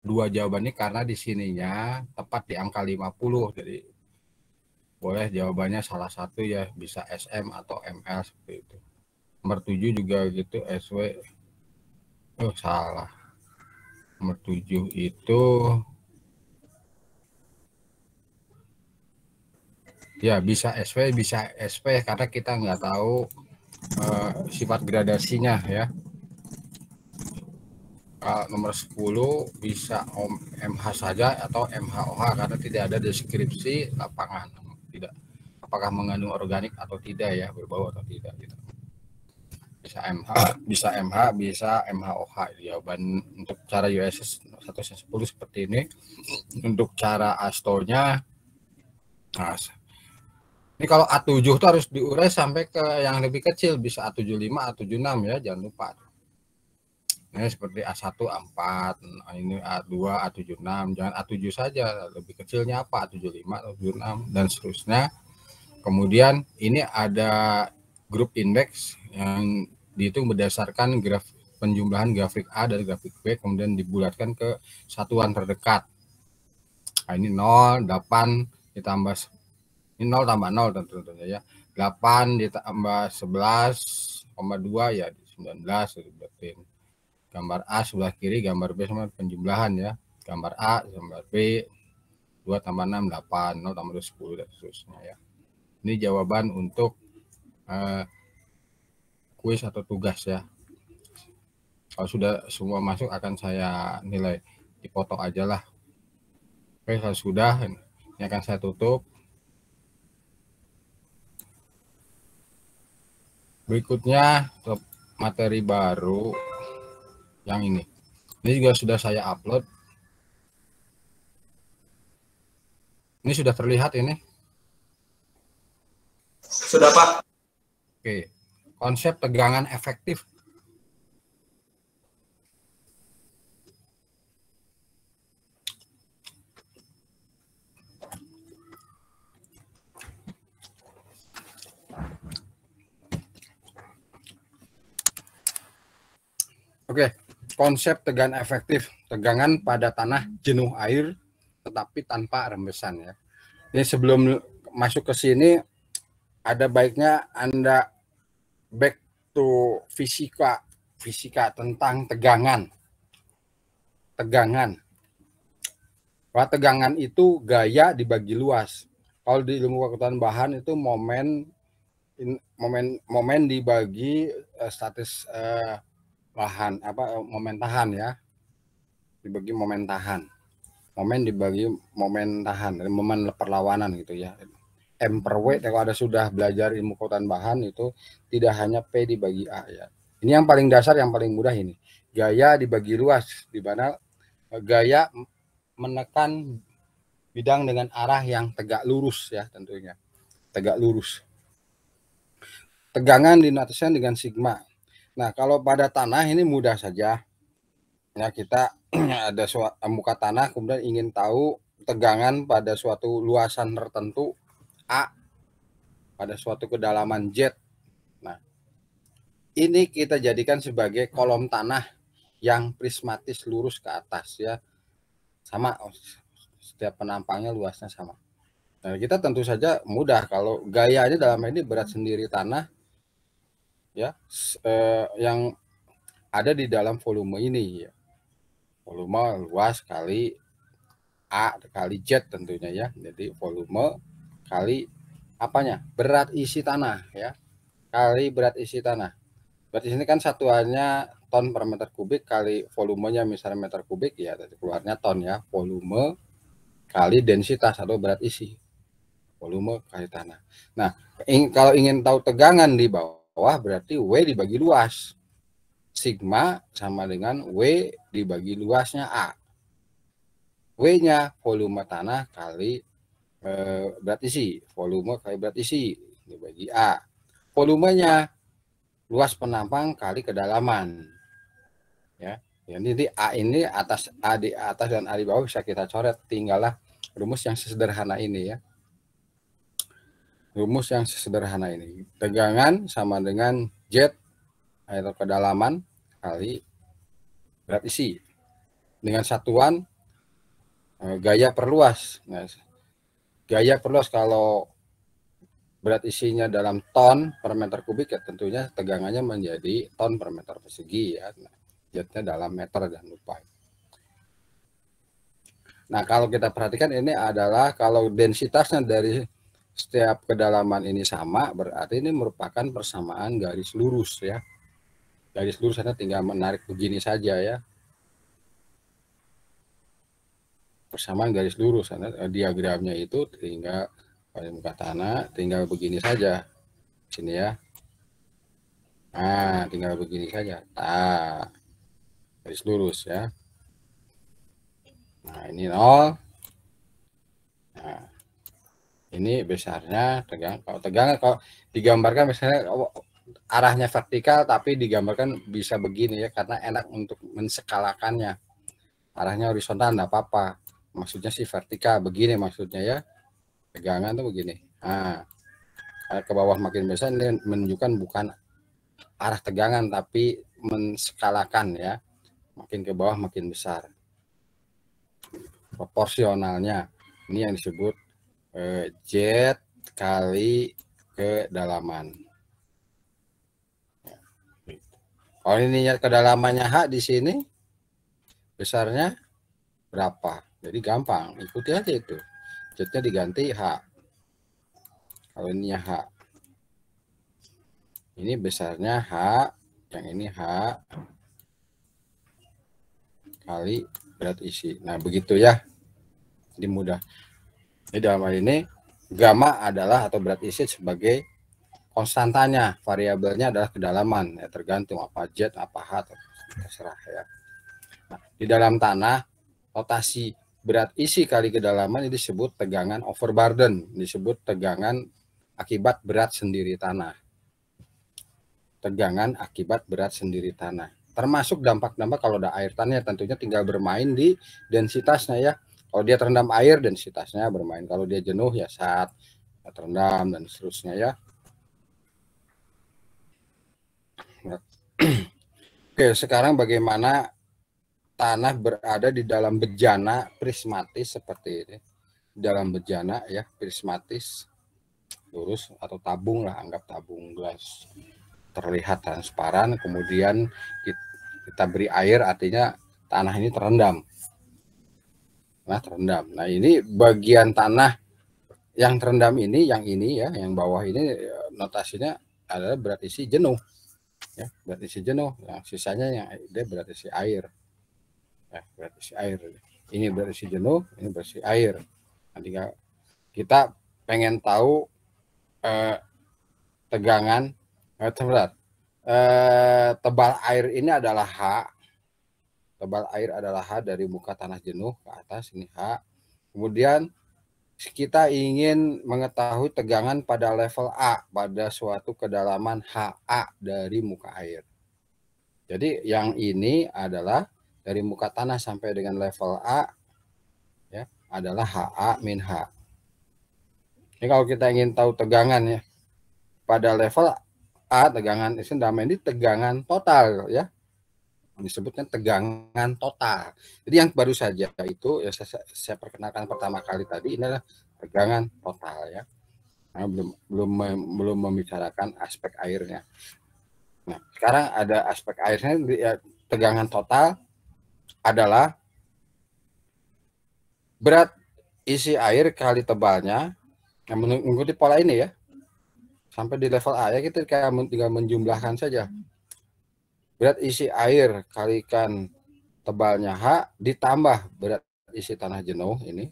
dua jawaban ini karena di sininya tepat di angka 50. Jadi boleh jawabannya salah satu ya, bisa SM atau ML seperti itu. Nomor 7 juga gitu, SW. Oh, salah. Nomor 7 itu ya bisa SW, bisa SP karena kita nggak tahu sifat gradasinya ya. Nomor 10 bisa MH saja atau MHOH karena tidak ada deskripsi lapangan, tidak apakah mengandung organik atau tidak ya, berbau atau tidak gitu. Bisa MH, bisa MH, bisa MHOH. Jawaban untuk cara USS 110 seperti ini. Untuk cara ASTO-nya, nah, ini kalau A7 itu harus diurai sampai ke yang lebih kecil, bisa A75, A76 ya, jangan lupa. Ini seperti A1, A4, ini A2, A76, jangan A7 saja, lebih kecilnya apa, A75, A76, dan seterusnya. Kemudian ini ada grup indeks yang dihitung berdasarkan penjumlahan grafik A dan grafik B, kemudian dibulatkan ke satuan terdekat. Nah, ini 0, 8, ditambah, ini 0 tambah 0 tentunya ya. 8 ditambah 11,2 ya, 19, berarti gambar A sebelah kiri, gambar B sama penjumlahan ya. Gambar A, gambar B, 2 tambah 6, 8, 0 tambah 2, 10, dan seterusnya ya. Ini jawaban untuk kuis atau tugas ya. Kalau sudah semua masuk akan saya nilai, dipoto aja lah. Oke, kalau sudah, ini akan saya tutup. Berikutnya materi baru yang ini. Ini juga sudah saya upload. Ini sudah terlihat ini? Sudah, Pak. Oke. Konsep tegangan efektif. Oke. Konsep tegangan efektif. Tegangan pada tanah jenuh air tetapi tanpa rembesan ya. Ini sebelum masuk ke sini ada baiknya Anda back to fisika tentang tegangan. Bahwa tegangan itu gaya dibagi luas. Kalau di ilmu pengetahuan bahan itu momen dibagi status bahan momen tahan ya. Dibagi momen tahan. Momen dibagi momen tahan, momen perlawanan gitu ya. M per W, kalau ada sudah belajar ilmu pengetahuan bahan itu tidak hanya P dibagi A ya. Ini yang paling dasar, yang paling mudah ini. Gaya dibagi luas, di mana gaya menekan bidang dengan arah yang tegak lurus ya tentunya. Tegak lurus. Tegangan dinamakan dengan sigma. Nah, kalau pada tanah ini mudah saja. Ya, kita ada muka tanah, kemudian ingin tahu tegangan pada suatu luasan tertentu A pada suatu kedalaman Z. Nah, ini kita jadikan sebagai kolom tanah yang prismatis lurus ke atas ya. Sama, setiap penampangnya luasnya sama. Nah, kita tentu saja mudah kalau gayanya dalam ini berat sendiri tanah ya, yang ada di dalam volume ini ya. Volume luas kali A kali Z tentunya ya. Jadi volume kali apanya? Berat isi tanah ya. Kali berat isi tanah. Berarti sini kan satuannya ton per meter kubik kali volumenya misalnya meter kubik ya, jadi keluarnya ton ya. Volume kali densitas atau berat isi. Volume kali tanah. Nah, kalau ingin tahu tegangan di bawah berarti W dibagi luas. Sigma sama dengan W dibagi luasnya A. W-nya volume tanah kali berat isi. Volume kali berat isi dibagi A. Volumenya luas penampang kali kedalaman. Ya. Jadi A ini atas, A di atas dan A di bawah bisa kita coret. Tinggallah rumus yang sesederhana ini ya. Rumus yang sesederhana ini. Tegangan sama dengan Z atau kedalaman kali berat isi. Dengan satuan gaya perluas. Nah, gaya perluas kalau berat isinya dalam ton per meter kubik ya tentunya tegangannya menjadi ton per meter persegi ya. Nah, jadinya dalam meter dan lupa. Nah, kalau kita perhatikan ini adalah kalau densitasnya dari setiap kedalaman ini sama, berarti ini merupakan persamaan garis lurus ya. Garis lurus Anda tinggal menarik begini saja ya. Persamaan garis lurus, diagramnya itu tinggal pada muka tanah, tinggal begini saja. Sini ya. Nah, tinggal begini saja. Nah, garis lurus ya. Nah, ini 0. Nah, ini besarnya tegangan. Kalau tegangan kalau digambarkan misalnya arahnya vertikal tapi digambarkan bisa begini ya karena enak untuk menskalakannya. Arahnya horizontal enggak apa-apa. Maksudnya sih vertikal begini maksudnya ya. Tegangan tuh begini. Nah, ke bawah makin besar ini menunjukkan bukan arah tegangan tapi menskalakan ya. Makin ke bawah makin besar. Proporsionalnya. Ini yang disebut Z kali kedalaman. Kalau ini kedalamannya H di sini besarnya berapa? Jadi gampang, ikuti aja itu. Z-nya diganti H. Kalau ini H. Ini besarnya H, yang ini H kali berat isi. Nah, begitu ya. Jadi mudah. Jadi dalam hal ini gamma adalah atau berat isi sebagai konstantanya, variabelnya adalah kedalaman, ya tergantung apa Z, apa H, terserah ya. Nah, di dalam tanah, rotasi berat isi kali kedalaman ini disebut tegangan overburden, disebut tegangan akibat berat sendiri tanah. Tegangan akibat berat sendiri tanah. Termasuk dampak-dampak kalau ada air tanah tentunya tinggal bermain di densitasnya ya. Kalau dia terendam air, densitasnya bermain. Kalau dia jenuh ya saat terendam dan seterusnya ya. Oke, sekarang bagaimana tanah berada di dalam bejana prismatis seperti ini. Dalam bejana ya, prismatis, lurus atau tabung lah, anggap tabung gelas. Terlihat transparan, kemudian kita beri air, artinya tanah ini terendam. Nah, terendam. Nah, ini bagian tanah yang terendam ini, yang bawah ini notasinya adalah berat isi jenuh. Ya, berat isi jenuh. Yang sisanya yang dia berat isi air. Ya, berat isi air. Ini berat isi jenuh, ini berat isi air. Nanti kita pengen tahu tegangan tebal air ini adalah H. Tebal air adalah H dari muka tanah jenuh ke atas, ini H. Kemudian kita ingin mengetahui tegangan pada level A pada suatu kedalaman HA dari muka air. Jadi yang ini adalah dari muka tanah sampai dengan level A ya, adalah HA min H. Ini kalau kita ingin tahu tegangan ya pada level A, tegangan ini tegangan total ya. Disebutnya tegangan total. Jadi yang baru saja itu ya saya perkenalkan pertama kali tadi ini adalah tegangan total ya. Nah, belum membicarakan aspek airnya. Nah, sekarang ada aspek airnya ya, tegangan total adalah berat isi air kali tebalnya yang mengikuti pola ini ya. Sampai di level A ya kita tinggal menjumlahkan saja. Berat isi air kalikan tebalnya H ditambah berat isi tanah jenuh ini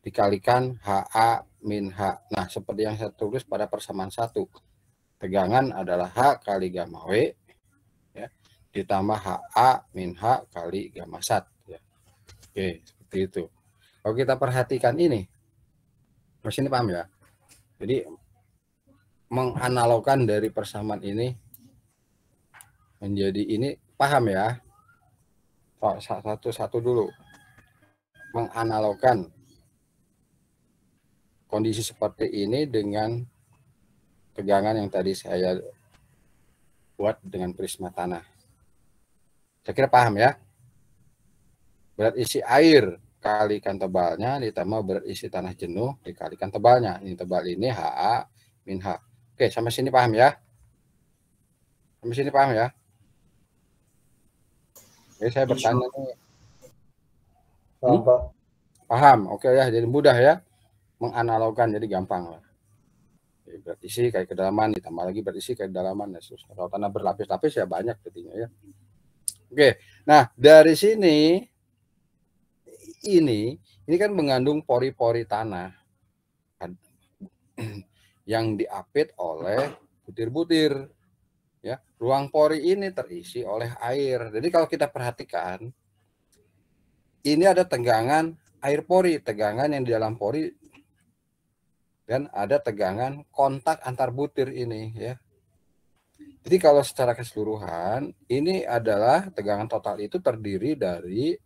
dikalikan HA min H. Nah, seperti yang saya tulis pada persamaan 1. Tegangan adalah H kali gamma W ya, ditambah HA min H kali gamma sat ya. Oke, seperti itu. Kalau kita perhatikan ini, masih ini paham ya? Jadi menganalogkan dari persamaan ini menjadi ini paham ya? Satu-satu dulu. Menganalogkan kondisi seperti ini dengan tegangan yang tadi saya buat dengan prisma tanah. Saya kira paham ya? Berat isi air kalikan tebalnya ditambah berat isi tanah jenuh dikalikan tebalnya. Ini tebal ini HA min H. Oke, sampai sini paham ya? Sampai sini paham ya? Jadi saya bertanya nih. Paham? Oke ya, jadi mudah ya menganalogkan, jadi gampang lah. Jadi berat isi kayak kedalaman ditambah lagi berat isi kayak kedalaman. Kalau tanah berlapis-lapis ya banyak jadinya ya. Oke, nah dari sini ini kan mengandung pori-pori tanah yang diapit oleh butir-butir. Ya, ruang pori ini terisi oleh air. Jadi kalau kita perhatikan, ini ada tegangan air pori, tegangan yang di dalam pori, dan ada tegangan kontak antar butir ini ya. Jadi kalau secara keseluruhan, ini adalah tegangan total itu terdiri dari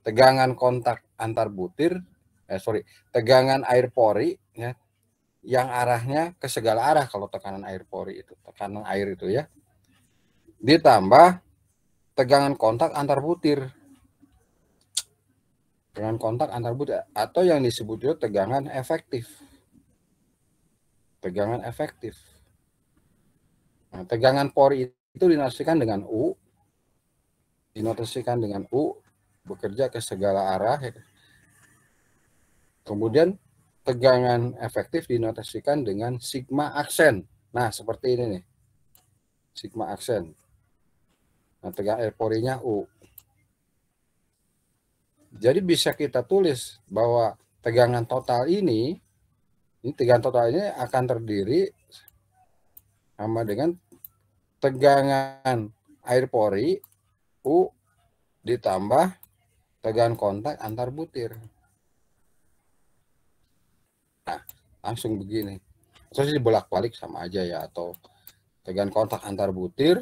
tegangan kontak antar butir, tegangan air pori ya, yang arahnya ke segala arah kalau tekanan air pori itu, tekanan air itu ya. Ditambah tegangan kontak antar butir. Tegangan kontak antar butir atau yang disebut juga tegangan efektif. Tegangan efektif. Nah, tegangan pori itu dinotasikan dengan U. Dinotasikan dengan U, bekerja ke segala arah. Kemudian tegangan efektif dinotasikan dengan sigma aksen. Nah, seperti ini nih. Sigma aksen. Nah, tegangan air porinya U. Jadi bisa kita tulis bahwa tegangan total ini tegangan total ini akan terdiri sama dengan tegangan air pori U ditambah tegangan kontak antar butir. Nah, langsung begini. Terus dibolak-balik sama aja ya, atau tegangan kontak antar butir,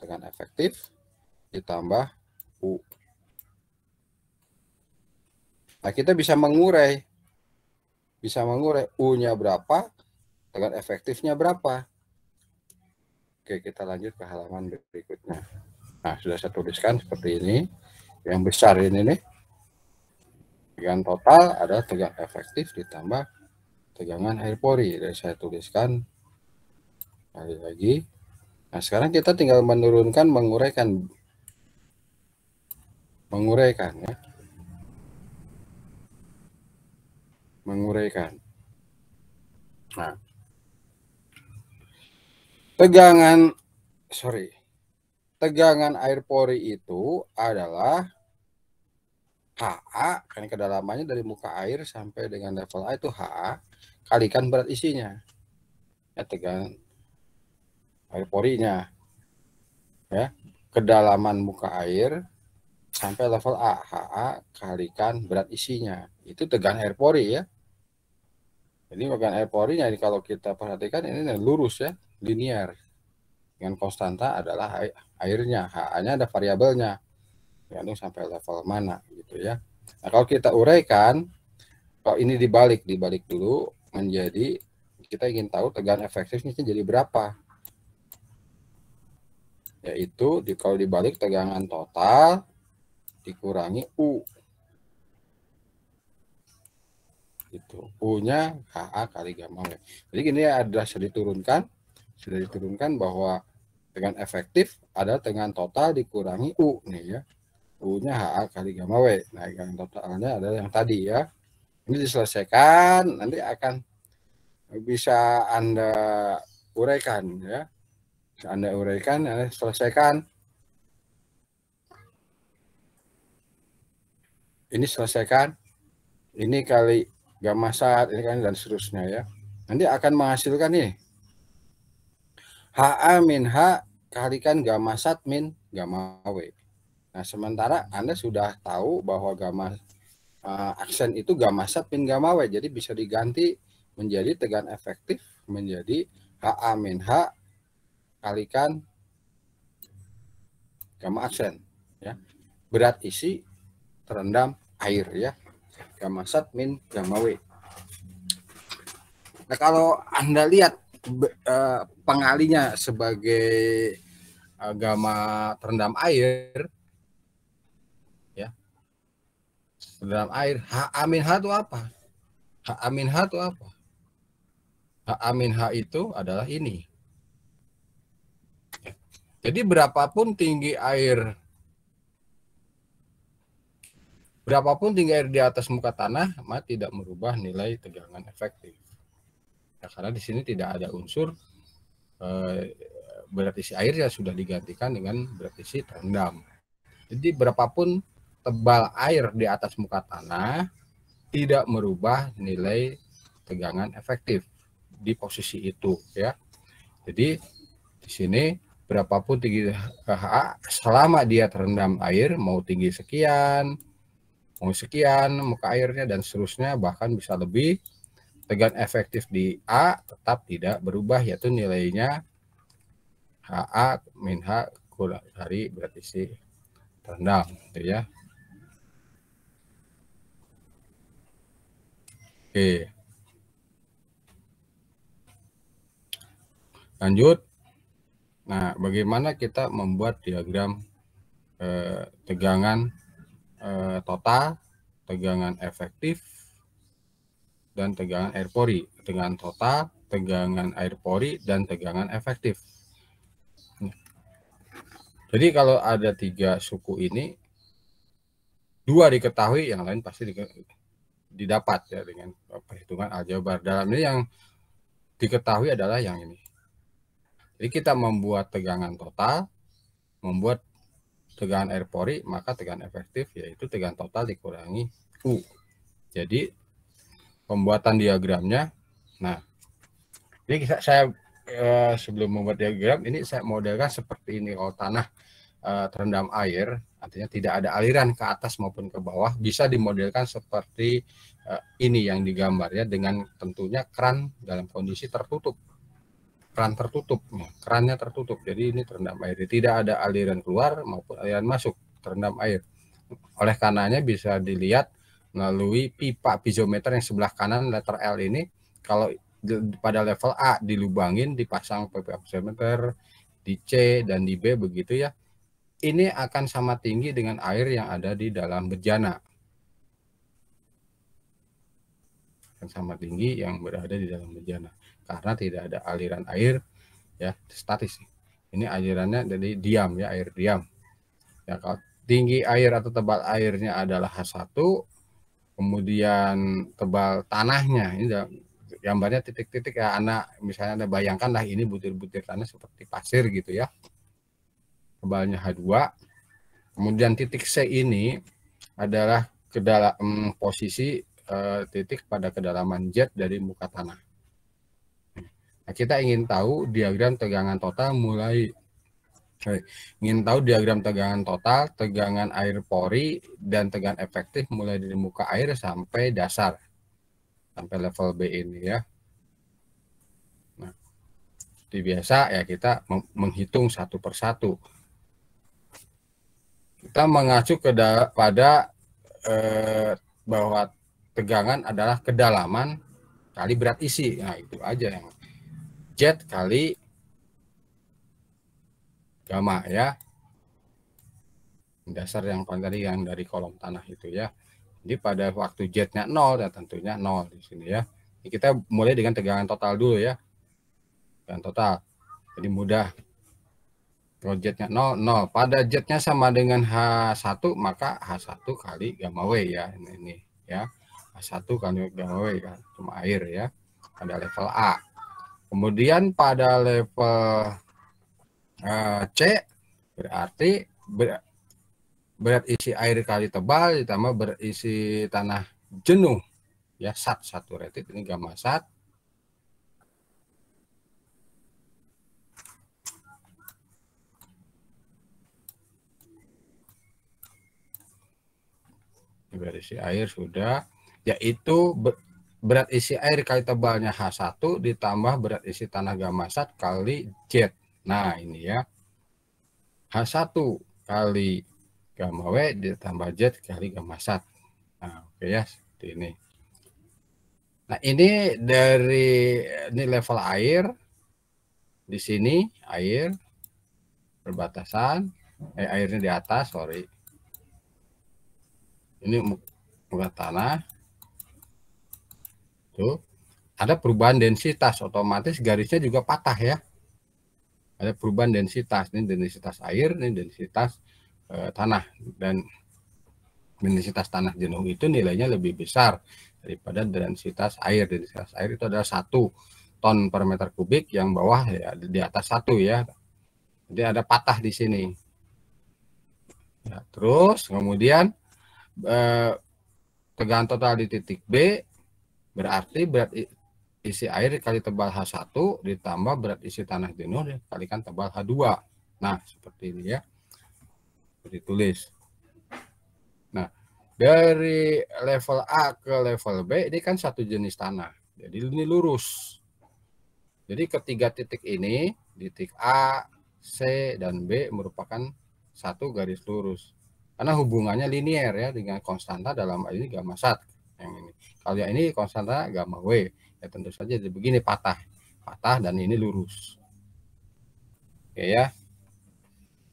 tegangan efektif ditambah U. Nah, kita bisa mengurai U-nya berapa, tegangan efektifnya berapa. Oke, kita lanjut ke halaman berikutnya. Nah, sudah saya tuliskan seperti ini. Yang besar ini nih. Tegangan total adalah tegangan efektif ditambah tegangan air pori. Jadi saya tuliskan kali lagi. Nah, sekarang kita tinggal menurunkan, menguraikan ya. Menguraikan. Nah, tegangan air pori itu adalah HA, kan kedalamannya dari muka air sampai dengan level A itu HA, kalikan berat isinya. Ya, tegangan air porinya. Ya, kedalaman muka air sampai level A, HA kalikan berat isinya. Itu tegangan air pori ya. Jadi tegangan air porinya kalau kita perhatikan ini lurus ya, linear. Dengan konstanta adalah airnya, HA-nya ada variabelnya. Tergantung sampai level mana gitu ya. Nah, kalau kita uraikan, kalau ini dibalik dulu menjadi, kita ingin tahu tegangan efektifnya jadi berapa. Yaitu kalau dibalik tegangan total dikurangi U. Itu U-nya HA kali gamma W. Jadi ini adalah sudah diturunkan bahwa tegangan efektif adalah tegangan total dikurangi U nih ya. U-nya HA kali gamma W. Nah, tegangan totalnya adalah yang tadi ya. Ini diselesaikan, nanti akan bisa Anda uraikan ya. Anda uraikan, Anda selesaikan. Ini selesaikan. Ini kali gamma sat, ini kan, dan seterusnya ya. Nanti akan menghasilkan nih HA min H kalikan gamma sat min gamma W. Nah, sementara Anda sudah tahu bahwa gamma aksen itu gamma sat min gamma W, jadi bisa diganti menjadi tegangan efektif menjadi HA min H kalikan gamma aksen ya. Berat isi terendam air ya. Gamma sat min gamma W. Nah, kalau Anda lihat pengalinya sebagai gamma terendam air ya. dalam air. H-H itu apa? H-H itu apa? H-H itu adalah ini. Jadi berapapun tinggi air di atas muka tanah, maka tidak merubah nilai tegangan efektif. Ya, karena di sini tidak ada unsur berat isi air yang sudah digantikan dengan berat isi terendam. Jadi berapapun tebal air di atas muka tanah, tidak merubah nilai tegangan efektif di posisi itu, ya. Jadi di sini berapapun tinggi HA, selama dia terendam air, mau tinggi sekian, muka airnya dan seterusnya, bahkan bisa lebih, tegangan efektif di A tetap tidak berubah, yaitu nilainya HA min H kurang dari berat isi terendam, gitu ya. Oke, lanjut. Nah, bagaimana kita membuat diagram tegangan total, tegangan efektif, dan tegangan air pori. Tegangan total, tegangan air pori, dan tegangan efektif. Jadi kalau ada 3 suku ini, 2 diketahui, yang lain pasti didapat ya dengan perhitungan aljabar. Dalam ini yang diketahui adalah yang ini. Jadi kita membuat tegangan total, membuat tegangan air pori, maka tegangan efektif yaitu tegangan total dikurangi U. Jadi pembuatan diagramnya, nah ini saya sebelum membuat diagram ini saya modelkan seperti ini. Kalau tanah terendam air, artinya tidak ada aliran ke atas maupun ke bawah, bisa dimodelkan seperti ini yang digambar ya, dengan tentunya keran dalam kondisi tertutup. Keran tertutup, kerannya tertutup, jadi ini terendam air, tidak ada aliran keluar maupun aliran masuk, terendam air. Oleh karenanya bisa dilihat melalui pipa piezometer yang sebelah kanan letter L ini, kalau pada level A dilubangin, dipasang pipa piezometer, di C dan di B begitu ya, ini akan sama tinggi dengan air yang ada di dalam bejana. Akan sama tinggi yang berada di dalam bejana, karena tidak ada aliran air ya, statis. Ini alirannya dari diam ya, air diam. Ya, kalau tinggi air atau tebal airnya adalah H1, kemudian tebal tanahnya, ini gambarnya titik-titik ya, anak misalnya Anda bayangkanlah ini butir-butir tanah seperti pasir gitu ya, tebalnya H2. Kemudian titik C ini adalah posisi titik pada kedalaman jet dari muka tanah. Nah, kita ingin tahu diagram tegangan total tegangan air pori, dan tegangan efektif mulai dari muka air sampai dasar, sampai level B ini ya. Nah, seperti biasa ya, kita menghitung satu persatu. Kita mengacu pada bahwa tegangan adalah kedalaman kali berat isi. Nah, itu aja yang jet kali gamma ya. Dasar yang paling tadi yang dari kolom tanah itu ya. Jadi pada waktu jetnya 0 ya tentunya 0 di sini ya. Jadi kita mulai dengan tegangan total dulu ya. Tegangan total. Jadi mudah. Kalau jetnya 0, 0. Pada jetnya sama dengan H1, maka H1 kali gamma W ya. Ini ya. H1 kali gamma W kan, cuma air ya. Pada level A. Kemudian pada level C berarti berat isi air kali tebal ditambah berat isi tanah jenuh ya, satu rated, ini gamma sat. Berat isi air sudah, yaitu berat isi air kali tebalnya H1 ditambah berat isi tanah gamma sat kali jet. Nah ini ya, H1 kali gamma W ditambah jet kali gamma sat. Nah oke ya, seperti ini. Nah ini dari ini level air, di sini air perbatasan, airnya di atas, sorry. Ini muka tanah. Tuh, ada perubahan densitas, otomatis garisnya juga patah ya. Ada perubahan densitas, ini densitas air, ini densitas tanah, dan densitas tanah jenuh itu nilainya lebih besar daripada densitas air. Densitas air itu adalah 1 ton per meter kubik, yang bawah ya di atas 1 ya. Jadi ada patah di sini. Ya, terus kemudian tegangan total di titik B berarti berat isi air dikali tebal H1 ditambah berat isi tanah jenuh dikalikan tebal H2. Nah, seperti ini ya. Ditulis. Nah, dari level A ke level B ini kan satu jenis tanah. Jadi ini lurus. Jadi ketiga titik ini, titik A, C, dan B merupakan satu garis lurus. Karena hubungannya linier ya dengan konstanta dalam hal ini gamma sat. Yang ini. Kalau yang ini konstanta gamma W. Ya tentu saja begini patah. Patah dan ini lurus. Oke ya.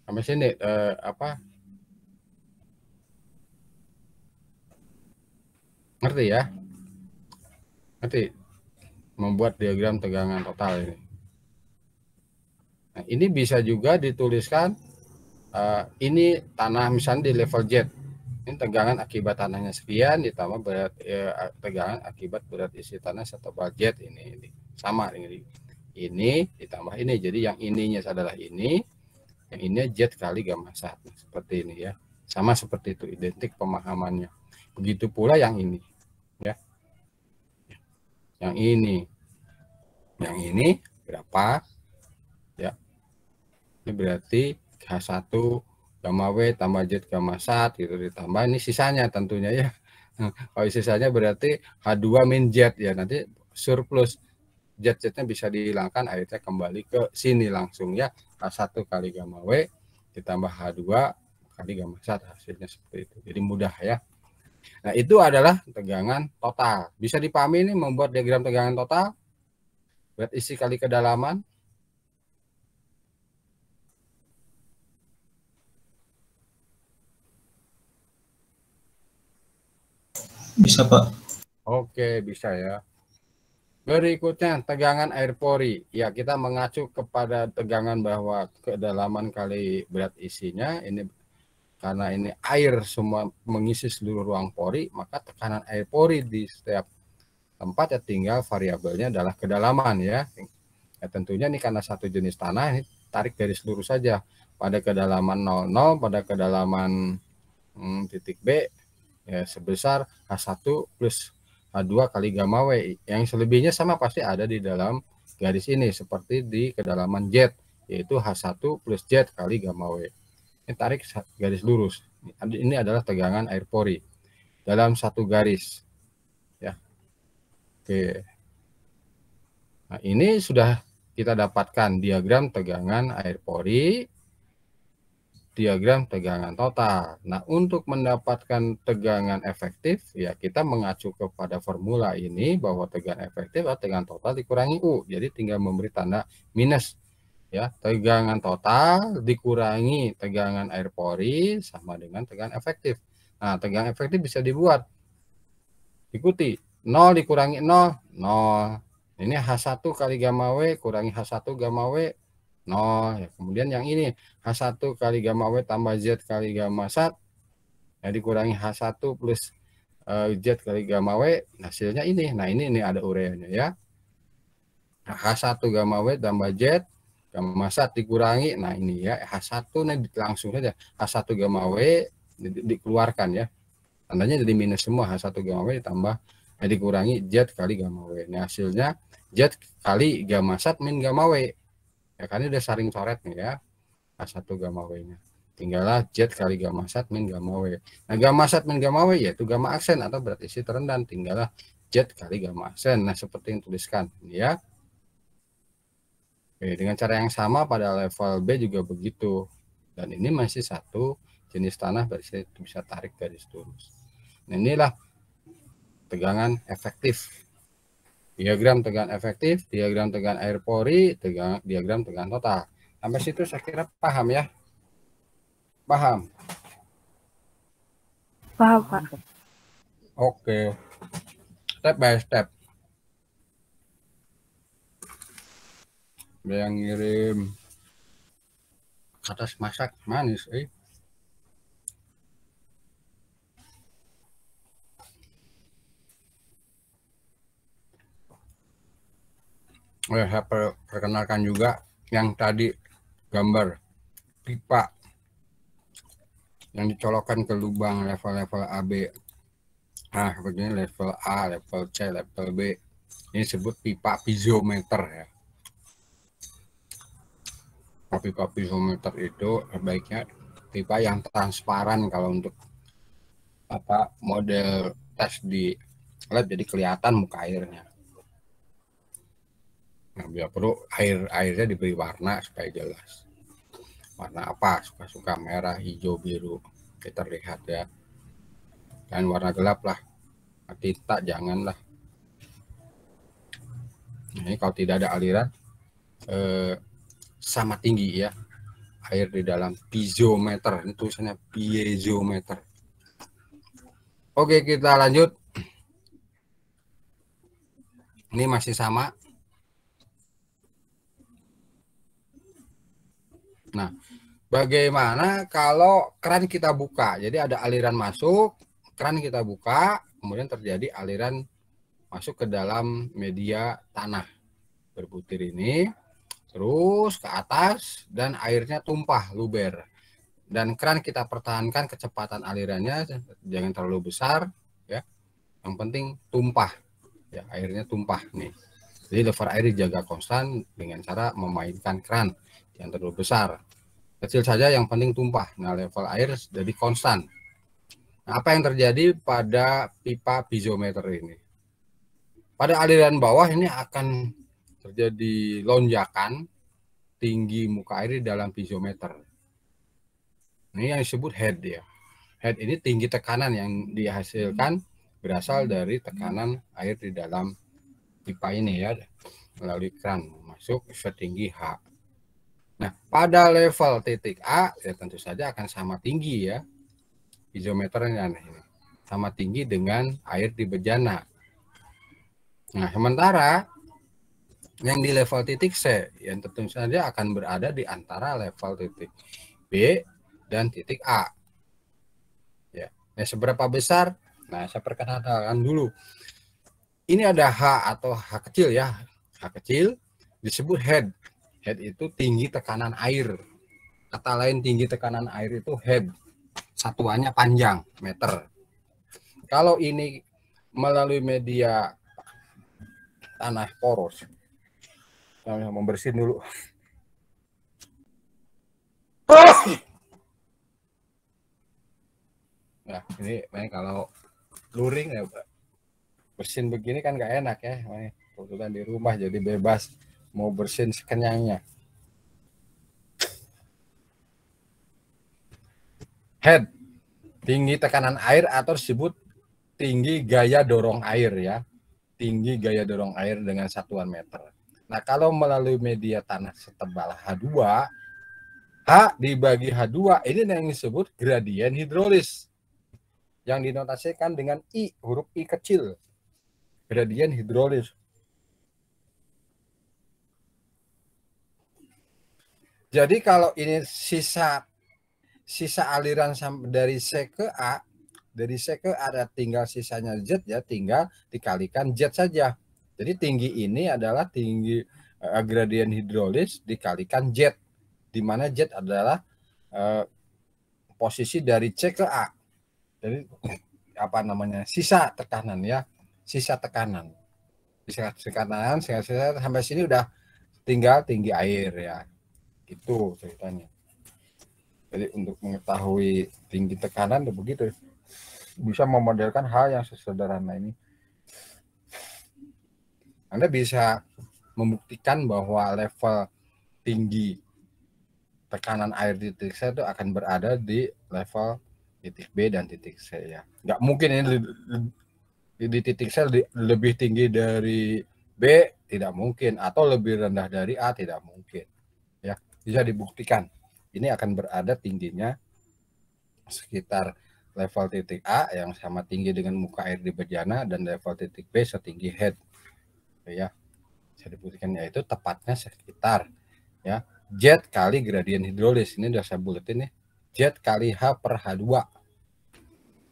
Sampai sini ngerti ya? Ngerti? Membuat diagram tegangan total ini. Nah, ini bisa juga dituliskan ini tanah misalnya di level Z. Ini tegangan akibat tanahnya sekian ditambah berat tegangan akibat berat isi tanah setebal Z ini. Sama ini ditambah ini. Jadi yang ininya adalah ini, yang ini Z kali gamma sat. Seperti ini ya. Sama seperti itu, identik pemahamannya. Begitu pula yang ini ya. Yang ini berapa? Ya. Ini berarti H1 gamma W tambah Z gamma sat gitu, ditambah ini sisanya tentunya ya. Kalau sisanya berarti H2 min Z ya, nanti surplus Z-nya bisa dihilangkan, akhirnya kembali ke sini langsung ya. H1 kali gamma W ditambah H2 kali gamma sat, hasilnya seperti itu. Jadi mudah ya. Nah, itu adalah tegangan total. Bisa dipahami ini membuat diagram tegangan total. Berat isi kali kedalaman. Bisa, Pak. Oke, bisa ya. Berikutnya, tegangan air pori. Ya, kita mengacu kepada tegangan bahwa kedalaman kali berat isinya. Ini karena ini air semua mengisi seluruh ruang pori, maka tekanan air pori di setiap tempat ya tinggal variabelnya adalah kedalaman ya. Ya tentunya ini karena satu jenis tanah, ini tarik garis lurus saja. Pada kedalaman 00, pada kedalaman titik B ya sebesar H1 plus H2 kali gamma W. Yang selebihnya sama pasti ada di dalam garis ini seperti di kedalaman Z, yaitu H1 plus Z kali gamma W. Ini tarik garis lurus. Ini adalah tegangan air pori dalam satu garis. Ya. Oke. Nah, ini sudah kita dapatkan diagram tegangan air pori, diagram tegangan total. Nah, untuk mendapatkan tegangan efektif, ya kita mengacu kepada formula ini bahwa tegangan efektif adalah tegangan total dikurangi U. Jadi tinggal memberi tanda minus. Ya, tegangan total dikurangi tegangan air pori sama dengan tegangan efektif. Nah, tegangan efektif bisa dibuat. Ikuti, 0 dikurangi 0, 0. Ini H1 kali gamma W kurangi H1 gamma W, 0. Ya, kemudian yang ini H1 kali gamma W tambah Z kali gamma sat, ya dikurangi H1 plus Z kali gamma W, hasilnya ini. Nah, ini ada ureanya ya. H1 gamma W tambah Z gamma sat dikurangi, nah ini ya H1 nih langsung saja H1 gamma W dikeluarkan ya, tandanya jadi minus semua. H1 gamma W ditambah dikurangi Z kali gamma W. Nah, hasilnya Z kali gamma sat min gamma W ya, kan ini udah saring coret nih ya H1 gamma W nya, tinggallah Z kali gamma sat min gamma W. Nah, gamma sat min gamma W yaitu gamma aksen atau berat isi terendah, tinggallah Z kali gamma aksen. Nah, seperti yang tuliskan ini ya. Oke, dengan cara yang sama pada level B juga begitu. Dan ini masih satu jenis tanah, berarti bisa tarik garis lurus. Nah, inilah tegangan efektif. Diagram tegangan efektif, diagram tegangan air pori, diagram tegangan total. Sampai situ saya kira paham ya? Paham? Paham, Pak. Oke, step by step. Ada yang ngirim atas masak manis, saya perkenalkan juga yang tadi gambar pipa yang dicolokkan ke lubang level-level AB. Nah, begini level A, level C, level B. Ini disebut pipa piezometer ya. Pipa piezometer itu sebaiknya pipa yang transparan kalau untuk model tes di lab, jadi kelihatan muka airnya. Nah, bila perlu airnya diberi warna supaya jelas. Warna apa? Suka-suka merah, hijau, biru. Kita lihat ya. Dan warna gelap lah. Tinta janganlah. Ini kalau tidak ada aliran sama tinggi ya. Air di dalam piezometer. Ini tulisannya piezometer. Oke, kita lanjut. Ini masih sama. Nah, bagaimana kalau keran kita buka? Jadi ada aliran masuk, keran kita buka, kemudian terjadi aliran masuk ke dalam media tanah berbutir ini, terus ke atas dan airnya tumpah luber. Dan keran kita pertahankan kecepatan alirannya jangan terlalu besar ya. Yang penting tumpah. Ya, airnya tumpah nih. Jadi level air dijaga konstan dengan cara memainkan keran yang terlalu besar. Kecil saja yang penting tumpah. Nah, level air jadi konstan. Nah, apa yang terjadi pada pipa piezometer ini? Pada aliran bawah ini akan terjadi lonjakan tinggi muka air di dalam piezometer. Ini yang disebut head ya. Head ini tinggi tekanan yang dihasilkan berasal dari tekanan air di dalam pipa ini ya, melalui keran masuk setinggi H. Nah, pada level titik A ya tentu saja akan sama tinggi ya piezometernya ini. Sama tinggi dengan air di bejana. Nah, sementara yang di level titik C yang tentu saja akan berada di antara level titik B dan titik A. Ya, nah, seberapa besar? Nah, saya perkenalkan dulu. Ini ada H atau H kecil ya. H kecil disebut head. Head itu tinggi tekanan air. Kata lain tinggi tekanan air itu head. Satuannya panjang, meter. Kalau ini melalui media tanah poros, saya mau bersihin dulu. Nah, ini kalau luring ya bersihin begini kan nggak enak ya. Kebetulan di rumah jadi bebas mau bersihin sekenyangnya. Head, tinggi tekanan air atau disebut tinggi gaya dorong air ya. Tinggi gaya dorong air dengan satuan meter. Nah, kalau melalui media tanah setebal H2, H dibagi H2 ini yang disebut gradien hidrolis. Yang dinotasikan dengan I, huruf I kecil. Gradien hidrolis. Jadi kalau ini sisa aliran dari C ke A, dari C ke A ada tinggal sisanya Z ya, tinggal dikalikan Z saja. Jadi tinggi ini adalah tinggi gradien hidrolis dikalikan Z, di mana Z adalah posisi dari C ke A. Jadi apa namanya? Sisa tekanan ya, sisa tekanan. Sisa tekanan sampai sini udah tinggal tinggi air ya. Itu ceritanya. Jadi untuk mengetahui tinggi tekanan begitu, bisa memodelkan hal yang sesederhana ini. Anda bisa membuktikan bahwa level tinggi tekanan air di titik C itu akan berada di level titik B dan titik C ya. Nggak mungkin ini di titik C lebih tinggi dari B, tidak mungkin, atau lebih rendah dari A, tidak mungkin. Ya, bisa dibuktikan. Ini akan berada tingginya sekitar level titik A yang sama tinggi dengan muka air di bejana dan level titik B setinggi head. Ya, bisa dibuktikan yaitu tepatnya sekitar ya Z kali gradien hidrolis. Ini udah saya buletin nih. Z kali H per H2.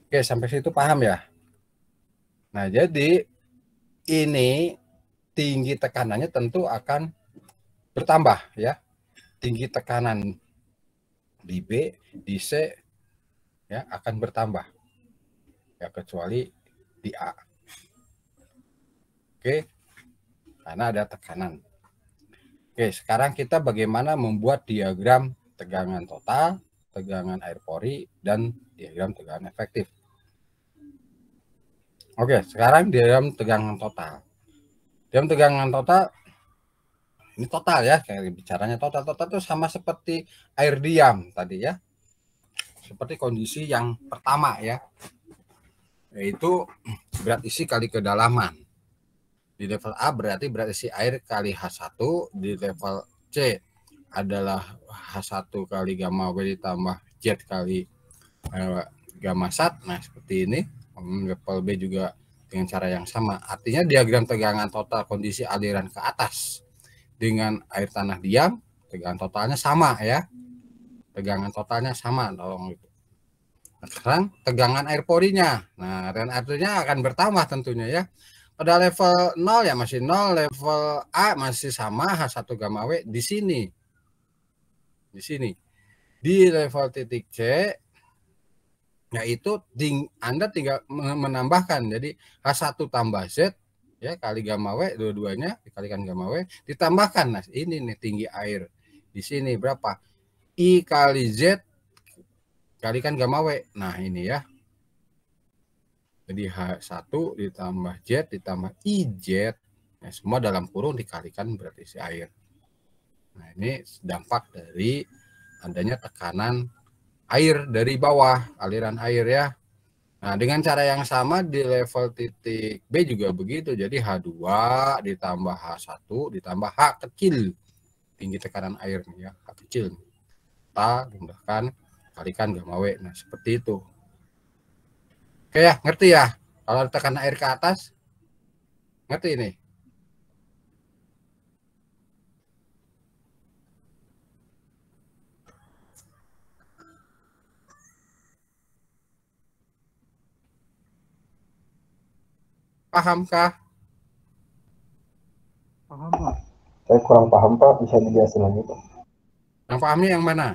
Oke, sampai situ paham ya? Nah, jadi ini tinggi tekanannya tentu akan bertambah ya. Tinggi tekanan di B, di C ya akan bertambah. Ya kecuali di A. Oke. Karena ada tekanan. Oke, sekarang kita bagaimana membuat diagram tegangan total, tegangan air pori, dan diagram tegangan efektif. Oke, sekarang diagram tegangan total. Diagram tegangan total, ini total ya, kayak bicaranya total. Total itu sama seperti air diam tadi ya. Seperti kondisi yang pertama ya, yaitu berat isi kali kedalaman. Di level A berarti berat isi air kali H1, di level C adalah H1 kali gamma W ditambah Z kali gamma sat. Nah, seperti ini. Level B juga dengan cara yang sama. Artinya diagram tegangan total kondisi aliran ke atas dengan air tanah diam, tegangan totalnya sama ya. Tegangan totalnya sama, tolong itu. Nah, sekarang tegangan air porinya. Nah, tegangan air porinya akan bertambah tentunya ya. Pada level 0 ya masih 0, level A masih sama H1 gamma W di sini. Di sini. Di level titik C yaitu Anda tinggal menambahkan. Jadi H1 tambah Z ya kali gamma W, dua-duanya dikalikan gamma W ditambahkan. Nah, ini nih tinggi air. Di sini berapa? I kali Z kalikan gamma W. Nah, ini ya. Jadi H1 ditambah Z ditambah IZ, ya, semua dalam kurung dikalikan berat isi air. Nah, ini dampak dari adanya tekanan air dari bawah, aliran air ya. Nah, dengan cara yang sama di level titik B juga begitu. Jadi H2 ditambah H1 ditambah H kecil. Tinggi tekanan air nih ya, H kecil. Kita tambahkan kalikan gamma W. Nah, seperti itu. Oke ya, ngerti ya? Kalau tekanan air ke atas, ngerti ini? Pahamkah? Paham, Pak. Saya kurang paham, Pak. Bisa dijelasin lagi, Pak? Yang pahamnya yang mana?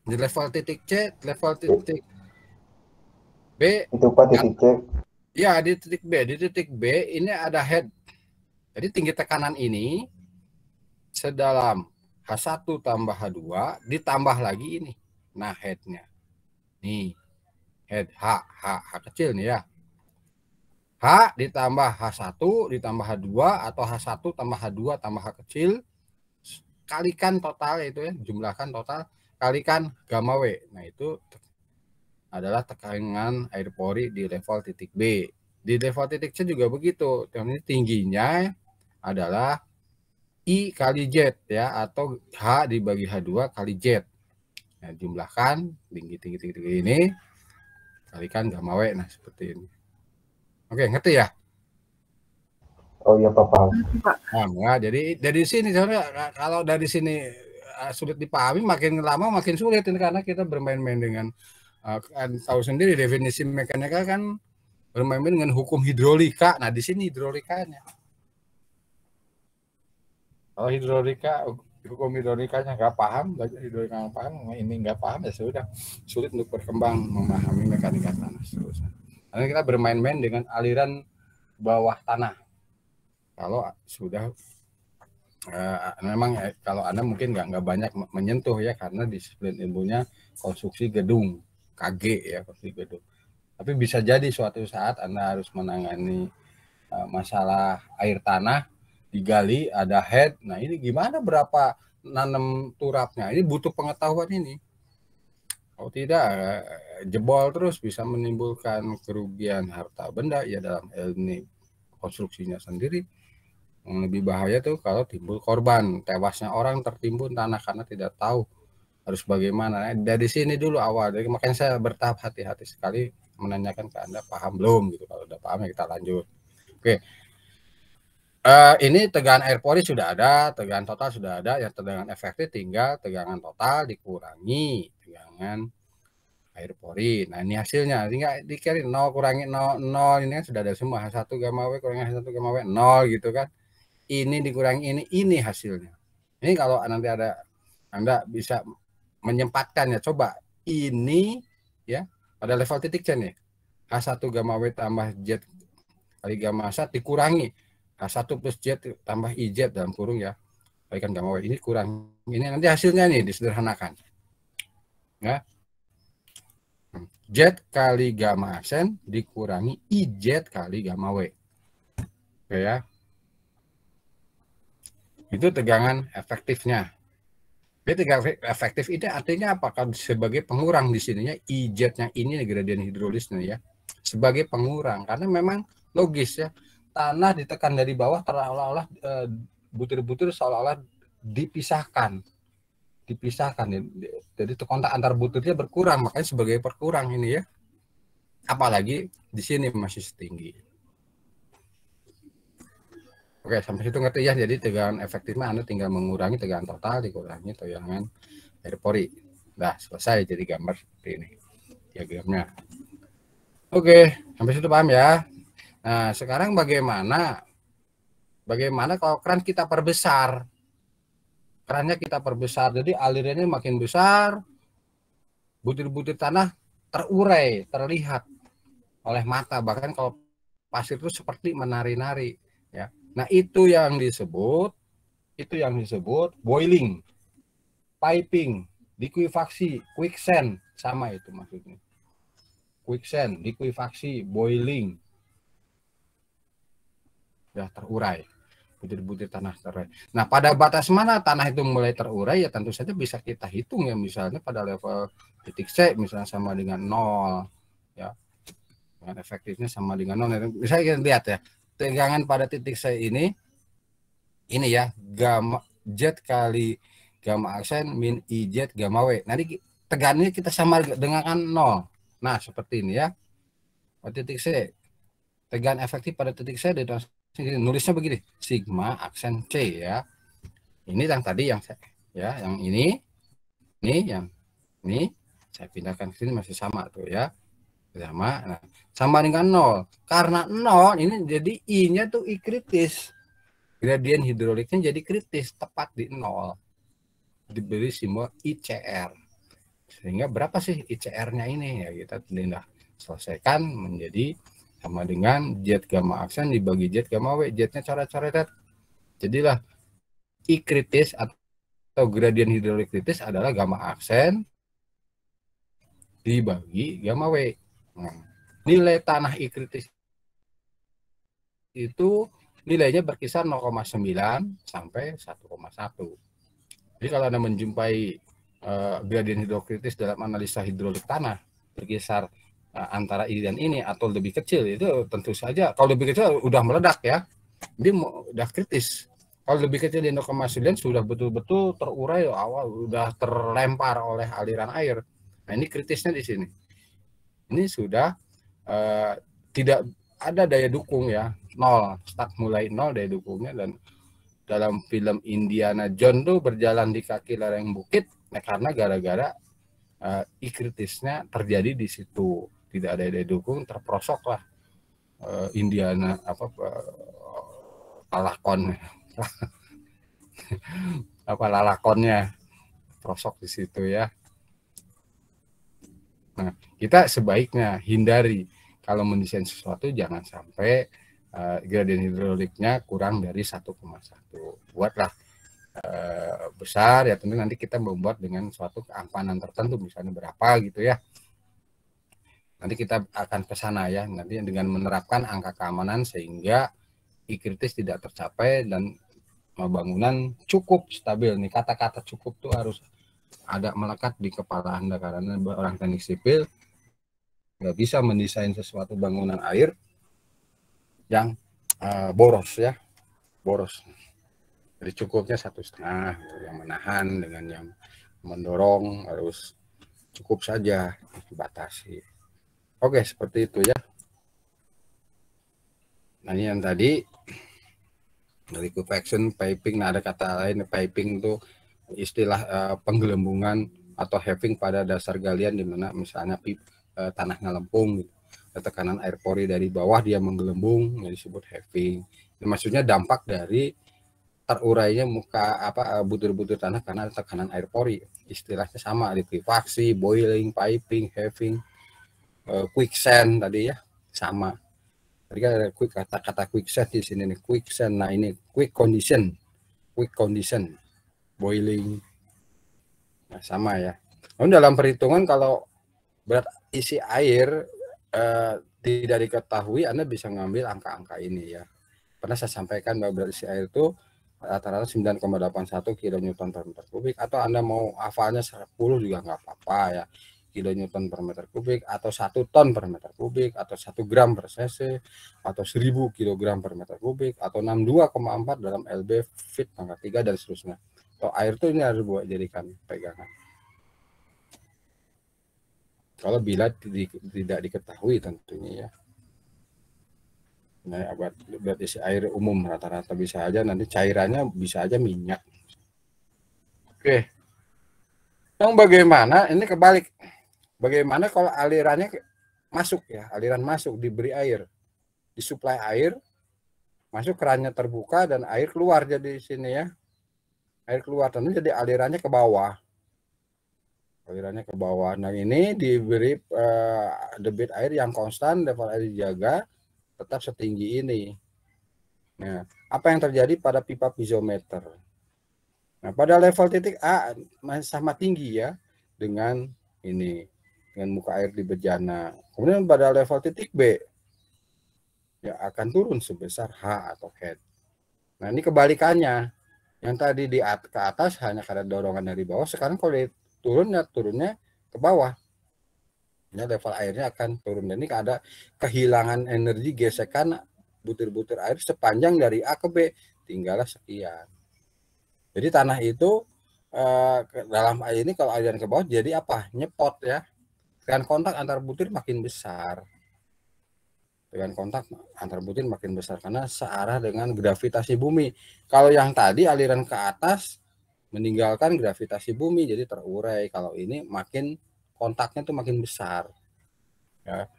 Di level titik C, level titik B. Itu, Pak, titik C. Ya, di titik B. Di titik B ini ada head. Jadi tinggi tekanan ini sedalam H1 tambah H2 ditambah lagi ini. Nah, headnya. Nih, head H kecil nih ya. H ditambah H1 ditambah H2 atau H1 tambah H2 tambah H kecil kalikan total itu ya, jumlahkan total kalikan gamma W. Nah, itu adalah tekanan air pori di level titik B. Di level titik C juga begitu. Ini tingginya adalah I kali Z ya, atau H dibagi H2 kali Z. Nah, jumlahkan tinggi ini kalikan gamma W. Nah, seperti ini. Oke, ngerti ya? Oh iya, Pak, paham. Nah, jadi dari sini sebenarnya kalau dari sini sulit dipahami, makin lama makin sulit ini karena kita bermain-main dengan kan tahu sendiri definisi mekanika kan bermain-main dengan hukum hidrolika. Nah, di sini hidrolikanya. Kalau hukum hidrolikanya nggak paham, belajar hidrolika nggak paham, ini nggak paham ya sudah sulit untuk berkembang memahami mekanika tanah. Karena kita bermain-main dengan aliran bawah tanah. Kalau sudah memang kalau Anda mungkin nggak banyak menyentuh ya karena disiplin ilmunya konstruksi gedung KG ya, konstruksi gedung. Tapi bisa jadi suatu saat Anda harus menangani masalah air tanah digali ada head. Nah, ini gimana berapa nanam turapnya? Ini butuh pengetahuan ini. Kalau tidak jebol terus bisa menimbulkan kerugian harta benda ya dalam ini konstruksinya sendiri. Yang lebih bahaya tuh kalau timbul korban, tewasnya orang tertimbun tanah karena tidak tahu harus bagaimana. Dari sini dulu awal. Jadi makanya saya bertahap hati-hati sekali menanyakan ke Anda paham belum gitu. Kalau udah paham ya kita lanjut. Oke. Ini tegangan air pori sudah ada, tegangan total sudah ada, yang tegangan efektif tinggal tegangan total dikurangi tegangan air pori. Nah ini hasilnya, tinggal dikali 0 kurangi 0, 0 ini kan sudah ada semua, H1 gamma W kurangi H1 gamma W 0 gitu kan. Ini dikurangi ini hasilnya. Ini kalau nanti ada Anda bisa menyempatkan ya, coba ini ya pada level titik C nih, H1 gamma W tambah Z kali gamma H dikurangi H1 plus Z tambah IZ dalam kurung ya, kalikan gamma W, ini kurang, ini nanti hasilnya nih disederhanakan ya, Z kali gamma aksen dikurangi IZ kali gamma W. Oke ya, itu tegangan efektifnya. Jadi tegangan efektif itu artinya apakah sebagai pengurang di sininya IZ-nya ini gradien hidrolisnya ya, sebagai pengurang, karena memang logis ya, tanah ditekan dari bawah seolah-olah butir-butir seolah-olah dipisahkan. Jadi kontak antar butirnya berkurang, makanya sebagai perkurang ini ya. Apalagi di sini masih setinggi. Oke, sampai situ ngerti ya. Jadi tegangan efektifnya Anda tinggal mengurangi tegangan total dikurangi tegangan air pori. Nah, selesai jadi gambar seperti ini diagramnya. Oke, sampai situ paham ya. Nah, sekarang bagaimana kalau keran kita perbesar? Kerannya kita perbesar, jadi alirannya makin besar, butir-butir tanah terurai, terlihat oleh mata, bahkan kalau pasir itu seperti menari-nari ya. Nah, itu yang disebut boiling, piping, likuifaksi, quicksand, sama itu maksudnya. Quicksand, likuifaksi, boiling. Ya, terurai, butir-butir tanah terurai. Nah, pada batas mana tanah itu mulai terurai ya tentu saja bisa kita hitung ya, misalnya pada level titik C misalnya sama dengan 0 ya. Dengan efektifnya sama dengan 0. Misalnya kita lihat ya, tegangan pada titik C ini ya, gamma Z kali gamma aksen min IZ gamma W. Nanti tegangannya kita sama dengan 0. Nah, seperti ini ya. Pada titik C, tegangan efektif pada titik C nulisnya begini, sigma aksen C ya. Ini yang tadi yang ya, yang ini yang ini saya pindahkan ke sini masih sama tuh ya. Sama. Nah, sama dengan 0. Karena 0 ini jadi I-nya tuh I kritis. Gradien hidroliknya jadi kritis, tepat di 0. Diberi simbol ICR. Sehingga berapa sih ICR-nya ini ya, kita tidak selesaikan menjadi sama dengan Z gamma aksen dibagi Z gamma W. Z-nya coret-coret. Jadilah I kritis atau gradien hidrolik kritis adalah gamma aksen dibagi gamma W. Nah, nilai tanah I kritis itu nilainya berkisar 0,9 sampai 1,1. Jadi kalau Anda menjumpai gradien hidrokritis dalam analisa hidrolik tanah berkisar antara ini dan ini atau lebih kecil, itu tentu saja kalau lebih kecil udah meledak ya, dia udah kritis. Kalau lebih kecil di 0,9 sudah betul-betul terurai awal, udah terlempar oleh aliran air. Nah, ini kritisnya di sini. Ini sudah tidak ada daya dukung ya, 0, start mulai 0 daya dukungnya. Dan dalam film Indiana Jones tuh berjalan di kaki lereng bukit, nah karena gara-gara I kritisnya terjadi di situ, tidak ada daya dukung, terprosok lah Indiana lalakonnya prosok di situ ya. Nah, kita sebaiknya hindari kalau mendesain sesuatu jangan sampai gradien hidroliknya kurang dari 1,1. Buatlah besar ya, tentu nanti kita membuat dengan suatu keamanan tertentu, misalnya berapa gitu ya. Nanti kita akan ke sana ya, nanti dengan menerapkan angka keamanan sehingga I kritis tidak tercapai dan bangunan cukup stabil. Nih, kata-kata cukup tuh harus ada melekat di kepala Anda, karena orang teknik sipil nggak bisa mendesain sesuatu bangunan air yang boros ya, boros. Jadi cukupnya 1,5 yang menahan dengan yang mendorong harus cukup saja dibatasi. Oke, seperti itu ya. Nah, ini yang tadi dari liquefaction, piping. Nah, ada kata lain, piping itu istilah penggelembungan atau having pada dasar galian, di mana misalnya tanahnya lempung gitu. Tekanan air pori dari bawah dia menggelembung, yang disebut having. Ini maksudnya dampak dari terurainya butir-butir tanah karena tekanan air pori. Istilahnya sama, liquefaksi, boiling, piping, having, quicksand tadi ya, sama. Tadi kan ada kata-kata quicksand di sini nih, quicksand. Nah, ini quick condition, boiling. Nah, sama ya. Namun dalam perhitungan kalau berat isi air tidak diketahui, Anda bisa ngambil angka-angka ini ya. Pernah saya sampaikan bahwa berat isi air itu rata-rata 9,81 kilonewton per meter kubik, atau Anda mau hafalnya 10 juga nggak apa-apa ya, kilonewton per meter kubik, atau 1 ton per meter kubik, atau 1 gram per cc, atau 1000 kilogram per meter kubik, atau 62,4 dalam lb fit pangkat 3 dan seterusnya. Kalau air itu ini harus buat jadikan pegangan. Kalau bila tidak diketahui tentunya ya. Nah, buat isi air umum rata-rata bisa aja, nanti cairannya bisa aja minyak. Oke. Yang bagaimana ini kebalik? Bagaimana kalau alirannya masuk ya, aliran masuk, diberi air, disuplai air, masuk kerannya terbuka dan air keluar, jadi sini ya. Air keluar, tentu jadi alirannya ke bawah. Alirannya ke bawah. Nah, ini diberi debit air yang konstan, level air dijaga tetap setinggi ini. Nah, apa yang terjadi pada pipa piezometer? Nah, pada level titik A masih sama tinggi ya dengan ini, dengan muka air di bejana. Kemudian pada level titik B ya akan turun sebesar H atau head. Nah, ini kebalikannya. Yang tadi ke atas hanya karena dorongan dari bawah, sekarang kalau turunnya ke bawah. Ya, level airnya akan turun. Dan ini ada kehilangan energi gesekan butir-butir air sepanjang dari A ke B, tinggallah sekian. Jadi tanah itu dalam air ini kalau aliran ke bawah jadi apa? Nyepot ya. Dengan kontak antar butir makin besar. Dengan kontak antar butir makin besar karena searah dengan gravitasi bumi. Kalau yang tadi aliran ke atas meninggalkan gravitasi bumi, jadi terurai. Kalau ini makin kontaknya tuh makin besar. Ya.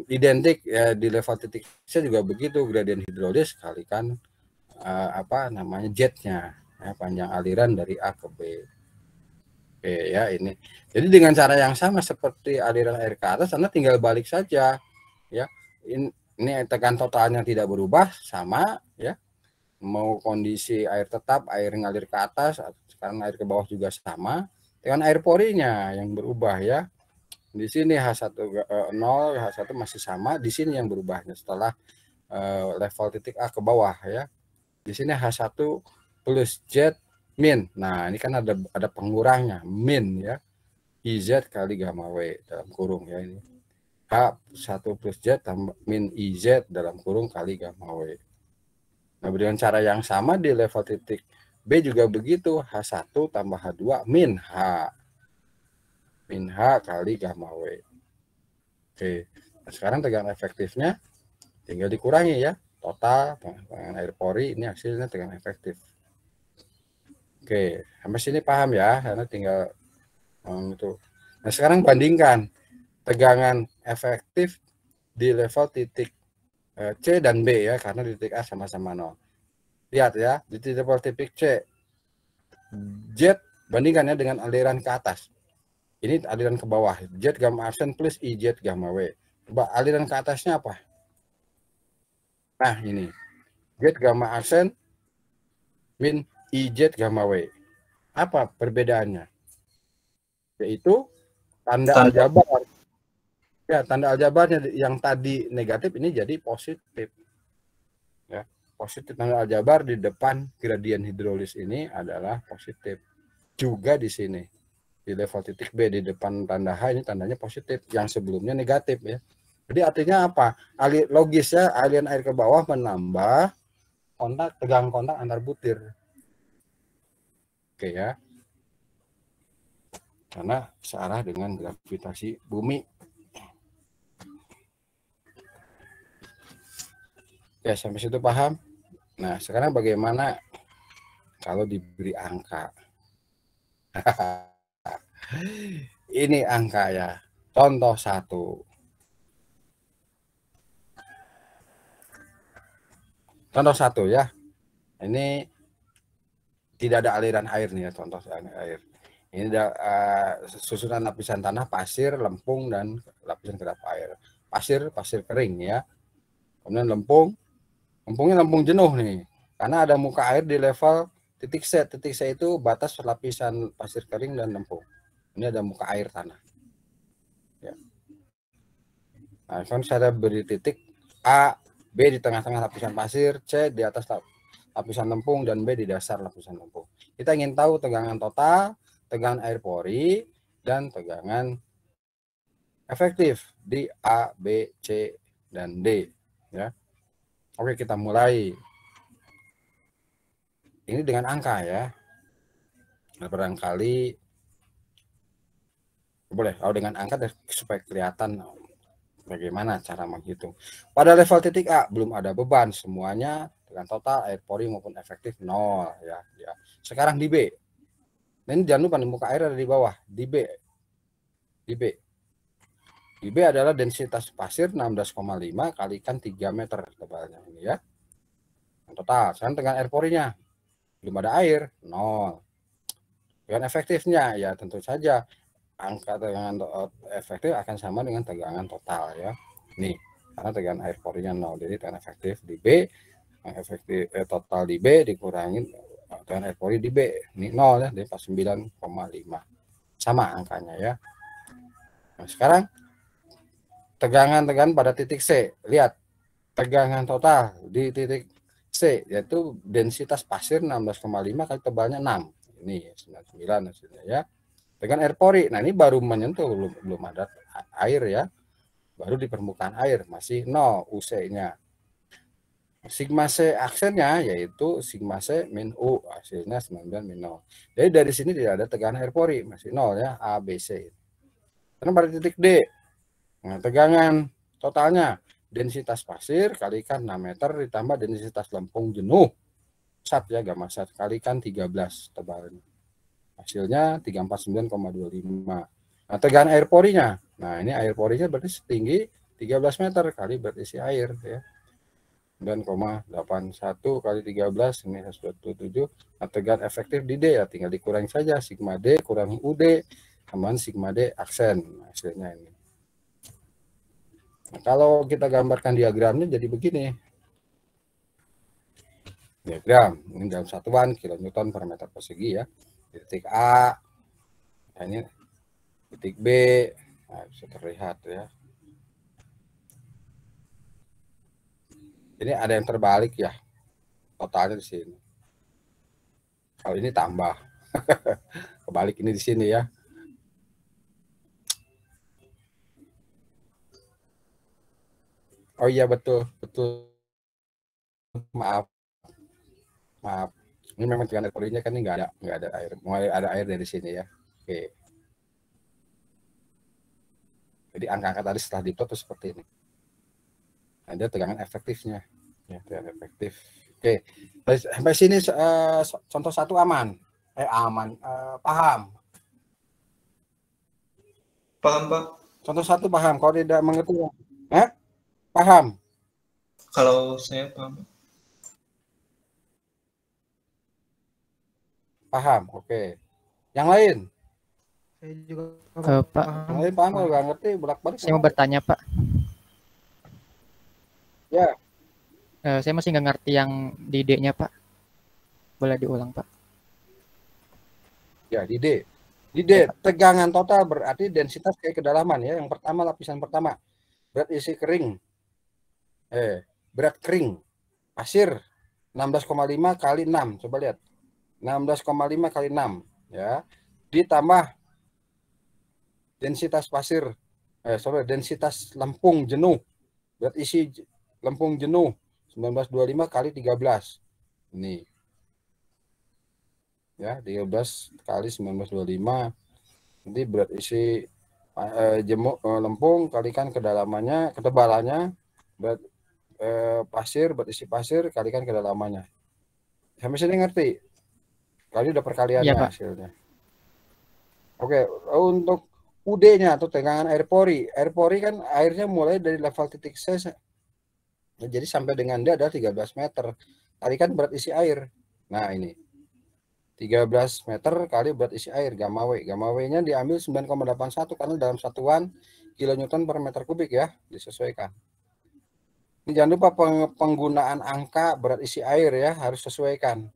Identik ya, di level titik C juga begitu, gradien hidrolis kalikan jetnya ya, panjang aliran dari A ke B. Oke ya, ini. Jadi dengan cara yang sama seperti aliran air ke atas, Anda tinggal balik saja ya. Ini tekan totalnya tidak berubah, sama ya. Mau kondisi air tetap, air ngalir ke atas, sekarang air ke bawah juga sama. Dengan air porinya yang berubah ya. Di sini H1 0, H1 masih sama, di sini yang berubahnya setelah level titik A ke bawah ya. Di sini H1 plus Z min. Nah, ini kan ada pengurangnya, min ya. IZ kali gamma W dalam kurung ya ini. H1 plus Z tambah min IZ dalam kurung kali gamma W. Nah, dengan cara yang sama di level titik B juga begitu, H1 tambah H2 min H kali gamma W. Oke, nah, sekarang tegangan efektifnya tinggal dikurangi ya, total tegangan air pori, ini hasilnya tegangan efektif. Oke, sampai sini paham ya, karena tinggal itu. Nah, sekarang bandingkan tegangan efektif di level titik C dan B ya, karena di titik A sama-sama 0. Lihat ya, di level titik C, Z bandingkannya dengan aliran ke atas. Ini aliran ke bawah, Z gamma absen plus IZ gamma W. Coba aliran ke atasnya apa? Nah, ini Z gamma absen min IZ gamma W. Apa perbedaannya? Yaitu tanda aljabar. Ya, tanda aljabarnya yang tadi negatif ini jadi positif. Ya, positif, tanda aljabar di depan gradien hidrolis ini adalah positif. Juga di sini. Di level titik B di depan tanda H ini tandanya positif, yang sebelumnya negatif ya. Jadi artinya apa? Logisnya aliran air ke bawah menambah tegang kontak antar butir. Oke ya. karena searah dengan gravitasi bumi. Ya, sampai situ paham? Nah, sekarang bagaimana kalau diberi angka? Ini angka ya. Contoh 1. Contoh 1 ya. Ini tidak ada aliran air nih ya, contoh air. Ini ada susunan lapisan tanah, pasir, lempung, dan lapisan kedap air. Pasir kering ya. Kemudian lempungnya lempung jenuh nih. Karena ada muka air di level titik C. Titik C itu batas lapisan pasir kering dan lempung. Ini ada muka air tanah. Ya. Nah, kan saya beri titik A, B di tengah-tengah lapisan pasir, C di atas lapisan lempung, dan B di dasar lapisan lempung. Kita ingin tahu tegangan total, tegangan air pori, dan tegangan efektif di A, B, C, dan D. Ya. Oke, kita mulai. Ini dengan angka ya. Nah, barangkali boleh kalau dengan angka supaya kelihatan bagaimana cara menghitung. Pada level titik A belum ada beban, semuanya dengan total air pori maupun efektif 0 ya. Sekarang di B. Nah, ini jangan lupa nih, muka air ada di bawah. Di B. Di B adalah densitas pasir 16,5 kalikan 3 meter tebalnya ini ya. Total. Sekarang tegangan air porinya belum ada air 0. Tegangan efektifnya ya tentu saja angka tegangan efektif akan sama dengan tegangan total ya. Nih, karena tegangan air porinya 0. Jadi tegangan efektif di B, efektif total di B dikurangin tegangan air pori di B. Ini 0 ya, jadi 49,5. Sama angkanya ya. Nah, sekarang tegangan pada titik C. Lihat, tegangan total di titik C yaitu densitas pasir 16,5 kali tebalnya 6. Ini 99 hasilnya ya. Tegangan air pori. Nah, ini baru menyentuh, belum ada air ya. Baru di permukaan air, masih 0 UC-nya. Sigma C aksennya yaitu sigma C min U, hasilnya 99 min 0. Jadi dari sini tidak ada tegangan air pori, masih 0 ya, A, B, C. Karena pada titik D, nah, tegangan totalnya densitas pasir kalikan 6 meter ditambah densitas lempung jenuh sat ya, gamma sat kalikan 13 tebalnya. Hasilnya 349,25. Nah, tegangan air porinya. Nah, ini air porinya berarti setinggi 13 meter kali berisi air ya. 9,81 kali 13 ini 127. Nah, tegangan efektif di D ya tinggal dikurangi saja, sigma D kurangi UD sama sigma D aksen. Nah, hasilnya ini. Nah, kalau kita gambarkan diagramnya jadi begini. Diagram ini dalam satuan kilonewton per meter persegi ya. Titik A, nah ini titik B, nah, bisa terlihat ya. Ini ada yang terbalik ya, totalnya di sini. Kalau ini tambah, kebalik ini di sini ya. Oh iya betul. Maaf. Ini memang tegangan air porinya kan ini nggak ada air. Mulai ada air dari sini ya. Oke. Jadi angka-angka tadi setelah diplot itu seperti ini. Ada tegangan efektifnya. Ya, tegangan efektif. Oke. Sampai sini contoh 1 aman. Paham. Paham, Pak. Contoh 1 paham. Kalau tidak mengerti, paham. Kalau saya paham. Paham, oke. Yang lain? Saya juga Pak. Yang lain paham kalau nggak ngerti bolak-balik. Saya mau bertanya, Pak. Ya. Saya masih nggak ngerti yang di D-nya, Pak. Boleh diulang, Pak? Ya, di D. Di D, tegangan total berarti densitas kayak kedalaman ya. Yang pertama, lapisan pertama. Berat isi kering. Berat kering. Pasir 16,5 kali 6. Coba lihat. 16,5 kali 6 ya. Ditambah densitas pasir densitas lempung jenuh. Berat isi lempung jenuh 1925 kali 13. Ini. Ya, 13 kali 1925 Nanti berat isi lempung kalikan kedalamannya, ketebalannya, berat pasir, berat isi pasir kalikan kedalamannya. Sampai sini ngerti? Kali udah perkaliannya Iya, Pak. hasilnya. Oke, untuk UD-nya atau tegangan air pori. Air pori kan airnya mulai dari level titik C. Jadi sampai dengan D ada 13 meter. Kalikan berat isi air. Nah, ini. 13 meter kali berat isi air, gamma W. Gamma W-nya diambil 9,81 karena dalam satuan kilonewton per meter kubik ya, disesuaikan. Ini jangan lupa penggunaan angka berat isi air ya, harus sesuaikan.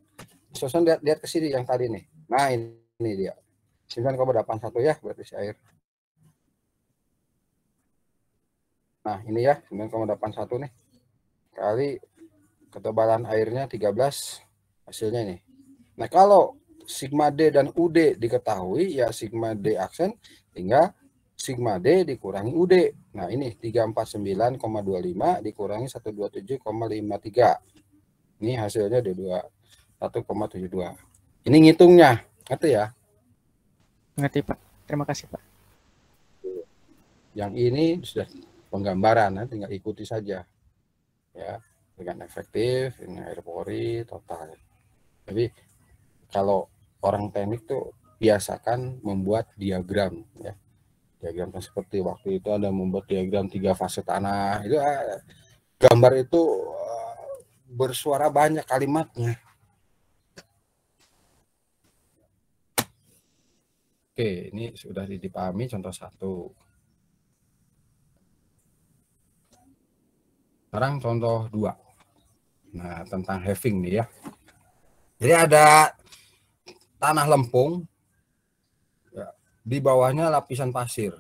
Lihat, lihat ke sini yang tadi nih. Nah, ini dia. 9,81 ya berat isi air. Nah, ini ya 9,81 nih. Kali ketebalan airnya 13, hasilnya ini. Nah, kalau sigma D dan UD diketahui, ya sigma D aksen tinggal sigma D dikurangi UD. Nah, ini 349,25 dikurangi 127,53. Ini hasilnya D21,72. Ini ngitungnya, ngerti ya? Ngerti, Pak. Terima kasih, Pak. Yang ini sudah penggambaran, ya, tinggal ikuti saja. Ya, dengan efektif, ini air pori total. Tapi kalau orang teknik tuh biasakan membuat diagram ya. Diagram seperti waktu itu ada membuat diagram 3 fase tanah. Itu gambar itu bersuara banyak kalimatnya. Oke, ini sudah dipahami contoh 1. Sekarang contoh 2. Nah, tentang having nih ya. Jadi ada tanah lempung, ya, di bawahnya lapisan pasir.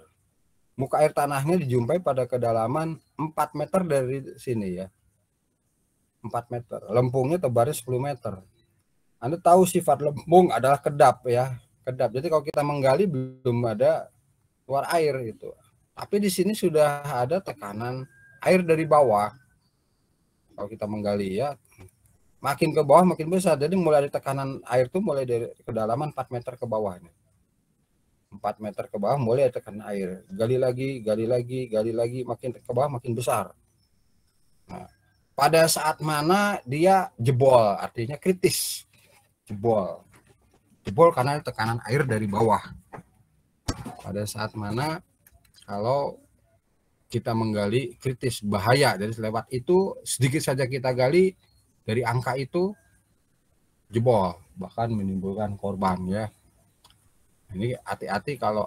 Muka air tanahnya dijumpai pada kedalaman 4 meter dari sini ya. 4 meter. Lempungnya tebarnya 10 meter. Anda tahu sifat lempung adalah kedap ya. Kedap. Jadi kalau kita menggali belum ada keluar air itu. Tapi di sini sudah ada tekanan air dari bawah. Kalau kita menggali ya, makin ke bawah makin besar. Jadi mulai ada tekanan air tuh mulai dari kedalaman 4 meter ke bawah. 4 meter ke bawah mulai ada tekanan air. Gali lagi, makin ke bawah makin besar. Nah, pada saat mana dia jebol, artinya kritis. Jebol karena tekanan air dari bawah. Pada saat mana kalau kita menggali kritis, bahaya. Jadi lewat itu sedikit saja kita gali dari angka itu jebol, bahkan menimbulkan korban ya. Ini hati-hati kalau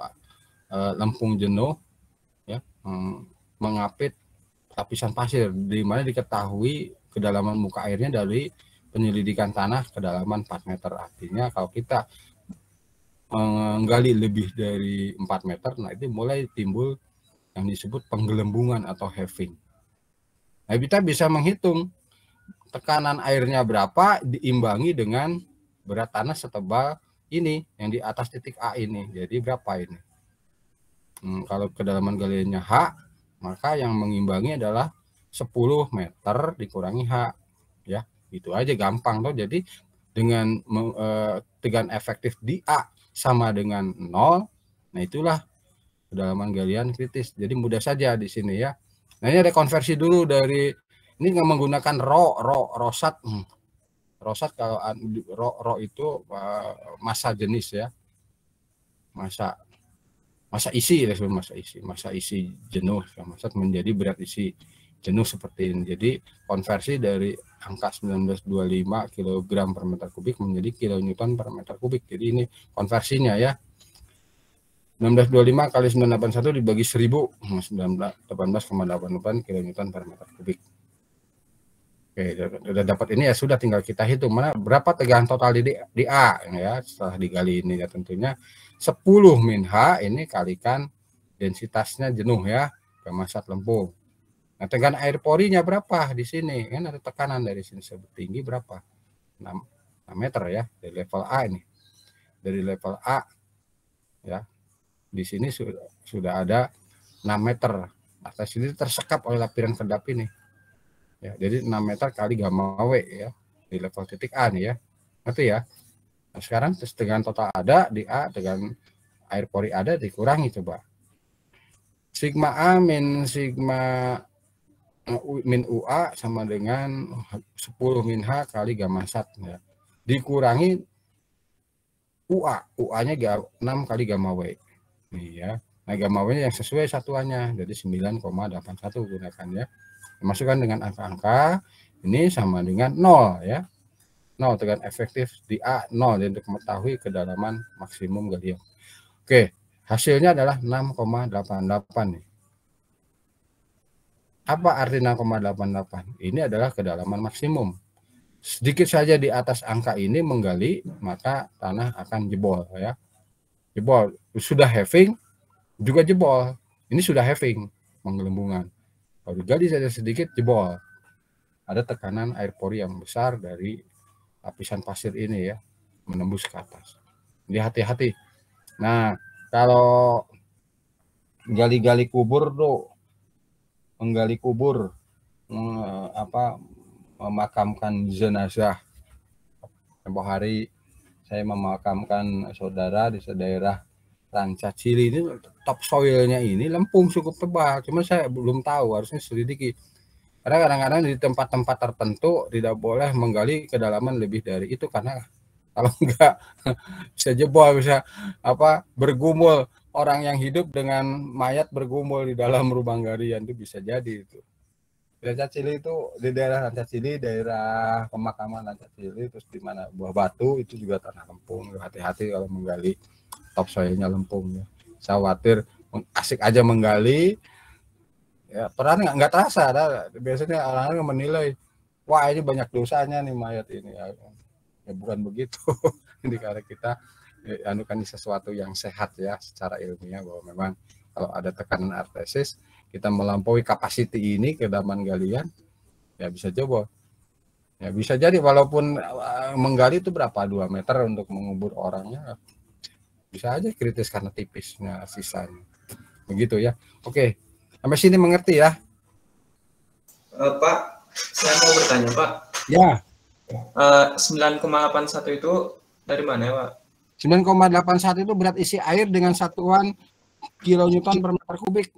lempung jenuh ya, mengapit lapisan pasir, di mana diketahui kedalaman muka airnya dari penyelidikan tanah kedalaman 4 meter. Artinya kalau kita menggali lebih dari 4 meter, nah itu mulai timbul yang disebut penggelembungan atau having. Nah, kita bisa menghitung tekanan airnya berapa diimbangi dengan berat tanah setebal ini yang di atas titik A ini. Jadi berapa ini? Kalau kedalaman galiannya H, maka yang mengimbangi adalah 10 meter dikurangi H. Ya, itu aja gampang toh. Jadi dengan tegangan efektif di A sama dengan 0, nah itulah kedalaman galian kritis. Jadi mudah saja di sini ya. Nah, ini ada konversi dulu dari ini nggak menggunakan rosat. Rosat kalau ro itu massa jenis ya. Massa isi ya, massa isi jenuh, massa menjadi berat isi jenuh seperti ini. Jadi konversi dari angka 1925 kg per meter kubik menjadi kilonewton per meter kubik. Jadi ini konversinya ya. 1925 kali 981 dibagi 1000, 18,88 kilonewton per meter kubik. Oke, sudah dapat ini ya, sudah tinggal kita hitung mana berapa tegangan total di A ya setelah digali ini ya. Tentunya 10 min H ini kalikan densitasnya jenuh ya, kemasat lempung. Nah, tegangan air porinya berapa di sini? Kan ada tekanan dari sini tinggi berapa? 6 meter ya, dari level A ini. Dari level A ya. Di sini sudah ada 6 meter. Atas sini tersekap oleh lapisan kedap ini. Ya, jadi 6 meter kali gamma W ya. Di level titik A nih ya. Ngerti ya? Nah, sekarang tegangan total ada di A, tegangan air pori ada dikurangi coba. Sigma A min sigma min UA sama dengan 10 min H kali gamma sat ya. Dikurangi UA-nya 6 kali gamma W. Nih ya. Nah, gamma W yang sesuai satuannya jadi 9,81 gunakan ya. Masukkan dengan angka-angka ini sama dengan 0 ya. 0 tegangan efektif di A 0 untuk mengetahui kedalaman maksimum gallium. Oke, hasilnya adalah 6,88 nih. Apa arti 6,88? Ini adalah kedalaman maksimum. Sedikit saja di atas angka ini menggali, maka tanah akan jebol ya. Jebol. Sudah having juga jebol. Ini sudah having, menggelembungan. Kalau digali saja sedikit jebol. Ada tekanan air pori yang besar dari lapisan pasir ini ya, menembus ke atas. Jadi hati-hati. Nah, kalau gali-gali kubur tuh menggali kubur, memakamkan jenazah. Tempoh hari saya memakamkan saudara di daerah Rancacili ini, top soilnya ini lempung cukup tebal, cuma saya belum tahu, harusnya selidiki. Karena kadang-kadang di tempat-tempat tertentu tidak boleh menggali kedalaman lebih dari itu, karena kalau enggak bisa jebol, bisa bergumul. Orang yang hidup dengan mayat bergumul di dalam lubang galian itu bisa jadi itu. Rancacili itu di daerah Rancacili, daerah pemakaman Rancacili, terus di mana Buah Batu itu juga tanah lempung. Hati-hati kalau menggali topsoilnya lempung ya. Saya khawatir asik aja menggali, ya peran nggak terasa. Biasanya orang-orang menilai, wah ini banyak dosanya nih mayat ini. Ya bukan begitu. Ini karena kita anukan sesuatu yang sehat ya secara ilmiah, bahwa memang kalau ada tekanan artesis kita melampaui kapasiti ini kedalaman galian ya bisa jebol. Ya bisa jadi walaupun menggali itu berapa 2 meter untuk mengubur orangnya, bisa aja kritis karena tipisnya sisanya. Begitu ya. Oke. Sampai sini mengerti ya? Pak, saya mau bertanya Pak. Ya. 9,81 itu dari mana ya Pak? 9,81 itu berat isi air dengan satuan kilonewton per meter kubik.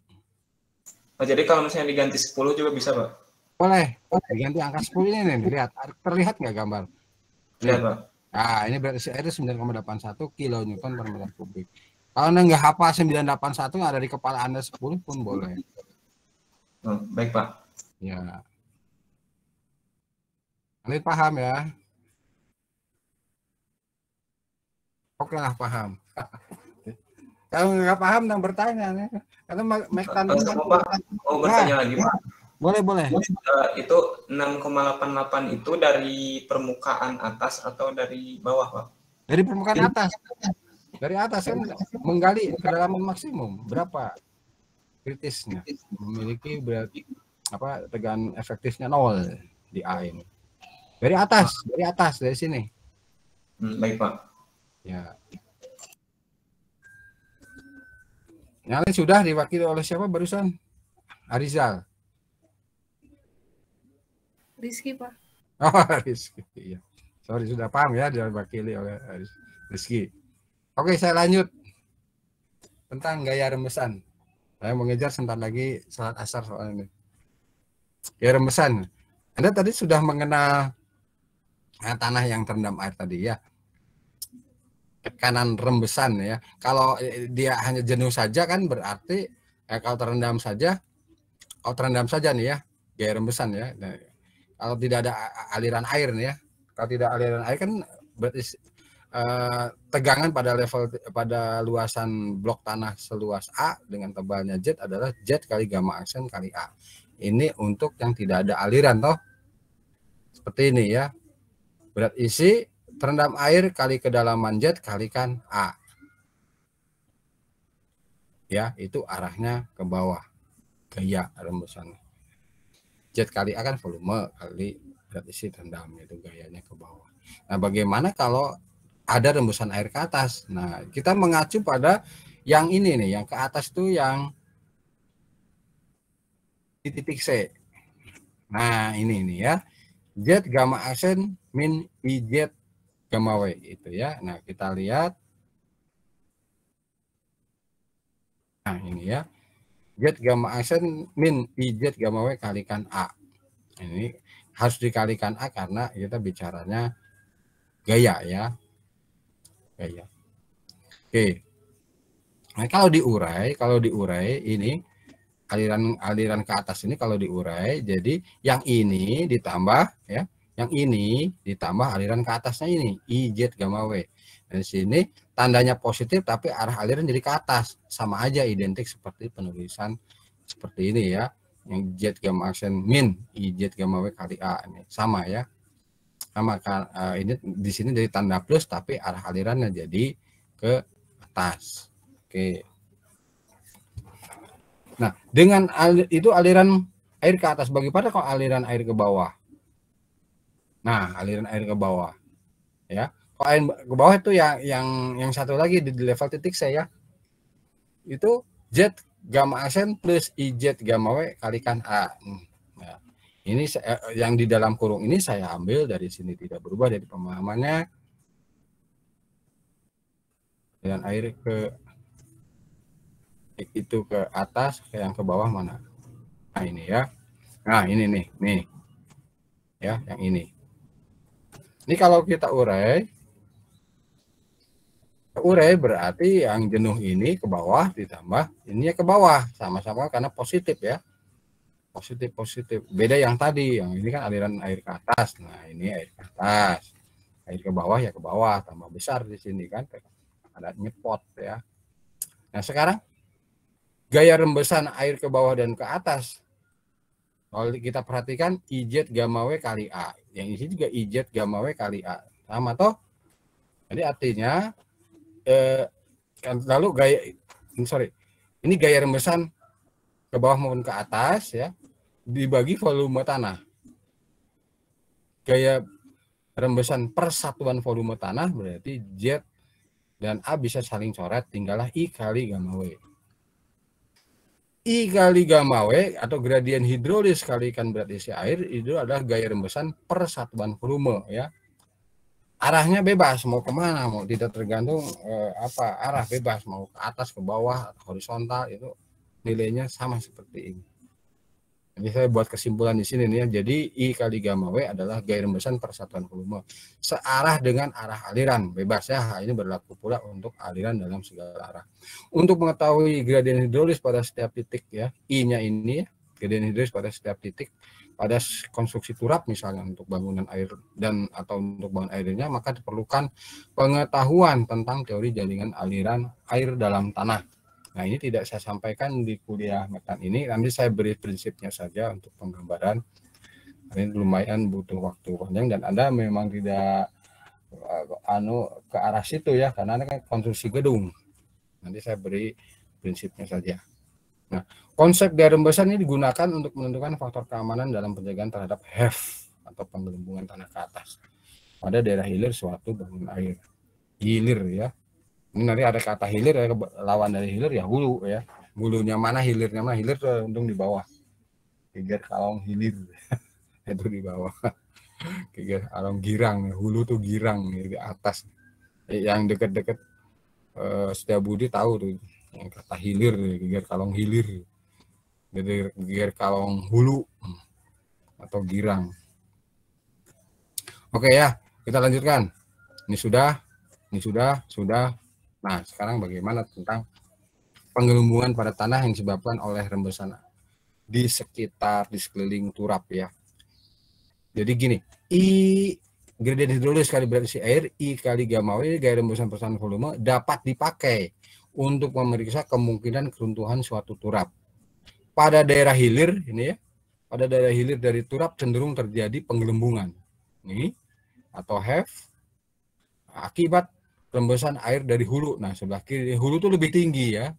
Oh, jadi kalau misalnya diganti 10 juga bisa Pak? Boleh. Diganti angka 10 ini nih. Lihat. Terlihat nggak gambar? Lihat Pak. Nah, ini berat isi air 9,81 kilonewton per meter kubik. Kalau Anda nggak hafal 981 ada di kepala Anda 10 pun boleh. Baik Pak. Ya. Nanti paham ya? Oke lah, paham. Kalau nggak paham dan bertanya nih, karena Pak, mau bertanya lagi Pak. Boleh. Itu 6,88 itu dari permukaan atas atau dari bawah Pak? Dari permukaan atas. Dari atas kan menggali kedalaman maksimum berapa kritisnya, memiliki berarti tegangan efektifnya 0 di A ini. Dari atas dari sini. Baik Pak. Ya. Yang lain sudah diwakili oleh siapa barusan? Arizal. Rizky Pak. Oh, Rizky. Iya. Sorry, sudah paham ya, diwakili oleh Rizky. Oke, saya lanjut tentang gaya rembesan. Saya mengejar sebentar lagi salat asar soal ini. Gaya rembesan. Anda tadi sudah mengenal tanah yang terendam air tadi ya. Tekanan rembesan ya. Kalau dia hanya jenuh saja kan berarti kalau terendam saja nih ya, gaya rembesan ya. Nah, kalau tidak ada aliran air nih ya. Kalau tidak aliran air kan berarti tegangan pada luasan blok tanah seluas A dengan tebalnya Z adalah Z kali gamma aksen kali A. Ini untuk yang tidak ada aliran toh. Seperti ini ya. Berat isi terendam air kali kedalaman Z kalikan A. Ya, itu arahnya ke bawah. Gaya rembesannya. Z kali A kan volume kali berat isi terendam, itu gayanya ke bawah. Nah, bagaimana kalau ada rembusan air ke atas? Nah, kita mengacu pada yang ini nih, yang ke atas tuh yang di titik C. Nah, ini ya. Z gamma aksen min IZ gamma W itu ya. Nah, kita lihat Nah, ini ya. Z gamma aksen min IZ gamma W kalikan A. Ini harus dikalikan A karena kita bicaranya gaya ya. Gaya. Oke. Nah, kalau diurai ini aliran ke atas ini kalau diurai jadi yang ini ditambah ya, yang ini ditambah aliran ke atasnya ini IZ gamma W. Dan di sini tandanya positif tapi arah aliran jadi ke atas, sama aja identik seperti penulisan seperti ini ya, yang Z gamma aksen min IZ gamma W kali A ini sama ya, sama kan. Ini di sini jadi tanda plus tapi arah alirannya jadi ke atas. Oke. Nah, dengan itu aliran air ke atas, bagaimana kalau aliran air ke bawah? Nah, aliran air ke bawah ya. Kalau air ke bawah itu yang satu lagi di level titik saya itu Z gamma aksen plus IZ gamma W kalikan A. Nah, ini yang di dalam kurung ini saya ambil dari sini, tidak berubah dari pemahamannya. Aliran air itu ke atas, yang ke bawah mana? Nah, ini ya. Nah, ini nih. Ya, yang ini. Ini kalau kita urai berarti yang jenuh ini ke bawah ditambah ini ke bawah, sama-sama karena positif ya. Positif. Beda yang tadi, yang ini kan aliran air ke atas. Nah, ini air ke atas. Air ke bawah ya ke bawah, tambah besar di sini kan. Ada nyepot ya. Nah, sekarang gaya rembesan air ke bawah dan ke atas. Kalau kita perhatikan IZ gamma W kali A. Yang ini juga IZ gamma W kali A. Sama toh? Jadi artinya lalu ini gaya rembesan ke bawah maupun ke atas ya dibagi volume tanah. Gaya rembesan persatuan volume tanah berarti Z dan A bisa saling coret, tinggallah I kali gamma W. I kali gamma W atau gradien hidrolis kalikan berat isi air itu adalah gaya rembesan persatuan volume ya. Arahnya bebas mau kemana, mau tidak tergantung arah, bebas mau ke atas, ke bawah, horizontal, itu nilainya sama seperti ini. Jadi saya buat kesimpulan di sini nih ya. Jadi I kali gamma W adalah gaya rembesan persatuan volume searah dengan arah aliran, bebas ya. Ini berlaku pula untuk aliran dalam segala arah. Untuk mengetahui gradien hidrolis pada setiap titik ya, I-nya ini ya, gradien hidrolis pada setiap titik pada konstruksi turap misalnya untuk bangunan air dan atau untuk bangunan airnya, maka diperlukan pengetahuan tentang teori jaringan aliran air dalam tanah. Nah, ini tidak saya sampaikan di kuliah metan ini, nanti saya beri prinsipnya saja untuk penggambaran. Ini lumayan butuh waktu panjang dan Anda memang tidak ke arah situ ya, karena ini kan konstruksi gedung. Nanti saya beri prinsipnya saja. Nah, konsep gaya rembesan ini digunakan untuk menentukan faktor keamanan dalam penjagaan terhadap HEF atau penggelembungan tanah ke atas pada daerah hilir suatu bangunan air. Hilir ya. Ini nanti ada kata hilir ya, lawan dari hilir ya hulu ya. Hulunya mana, hilirnya mana? Hilir tuh untung di bawah. Geger kalong hilir itu di bawah. Geger kalong girang, hulu tuh girang di atas. Yang dekat-dekat Setiabudi tahu tuh yang kata hilir, geger kalong hilir. Geger kalong hulu atau girang. Oke ya, kita lanjutkan. Ini sudah. Nah, sekarang bagaimana tentang penggelembungan pada tanah yang disebabkan oleh rembesan di sekeliling turap ya. Jadi gini, I gradien hidrolis kali berat isi air, I kali gamma W gaya rembesan persatuan volume dapat dipakai untuk memeriksa kemungkinan keruntuhan suatu turap. Pada daerah hilir ini ya, pada daerah hilir dari turap cenderung terjadi penggelembungan. Ini atau HEF akibat rembesan air dari hulu. Nah, sebelah kiri hulu itu lebih tinggi ya.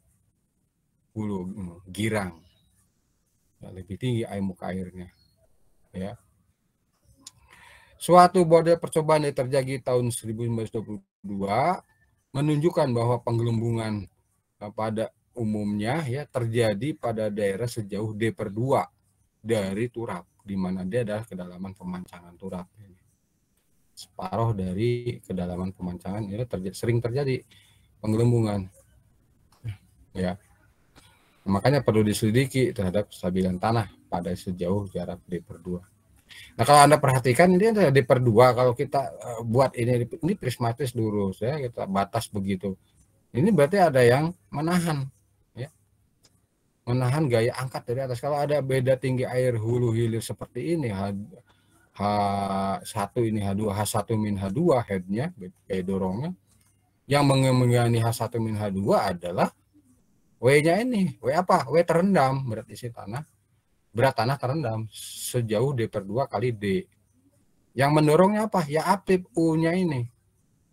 Hulu girang. Ya, lebih tinggi muka airnya. Ya. Suatu model percobaan yang terjadi tahun 1922 menunjukkan bahwa penggelembungan pada umumnya ya terjadi pada daerah sejauh D/2 dari turap, di mana dia adalah kedalaman pemancangan turap. Separuh dari kedalaman pemancangan ini sering terjadi penggelembungan ya. Makanya perlu diselidiki terhadap kestabilan tanah pada sejauh jarak D/2. Nah, kalau Anda perhatikan ini ada D/2, kalau kita buat ini prismatis lurus ya, kita batas begitu. Ini berarti ada yang menahan ya. Menahan gaya angkat dari atas. Kalau ada beda tinggi air hulu hilir seperti ini, H1 ini H2, H1 min H2 headnya, gaya dorongnya. Yang mengenai H1 min H2 adalah W-nya ini. W apa? W terendam, berat isi tanah. Berat tanah terendam sejauh D/2 kali D. Yang mendorongnya apa? Ya aplip U-nya ini.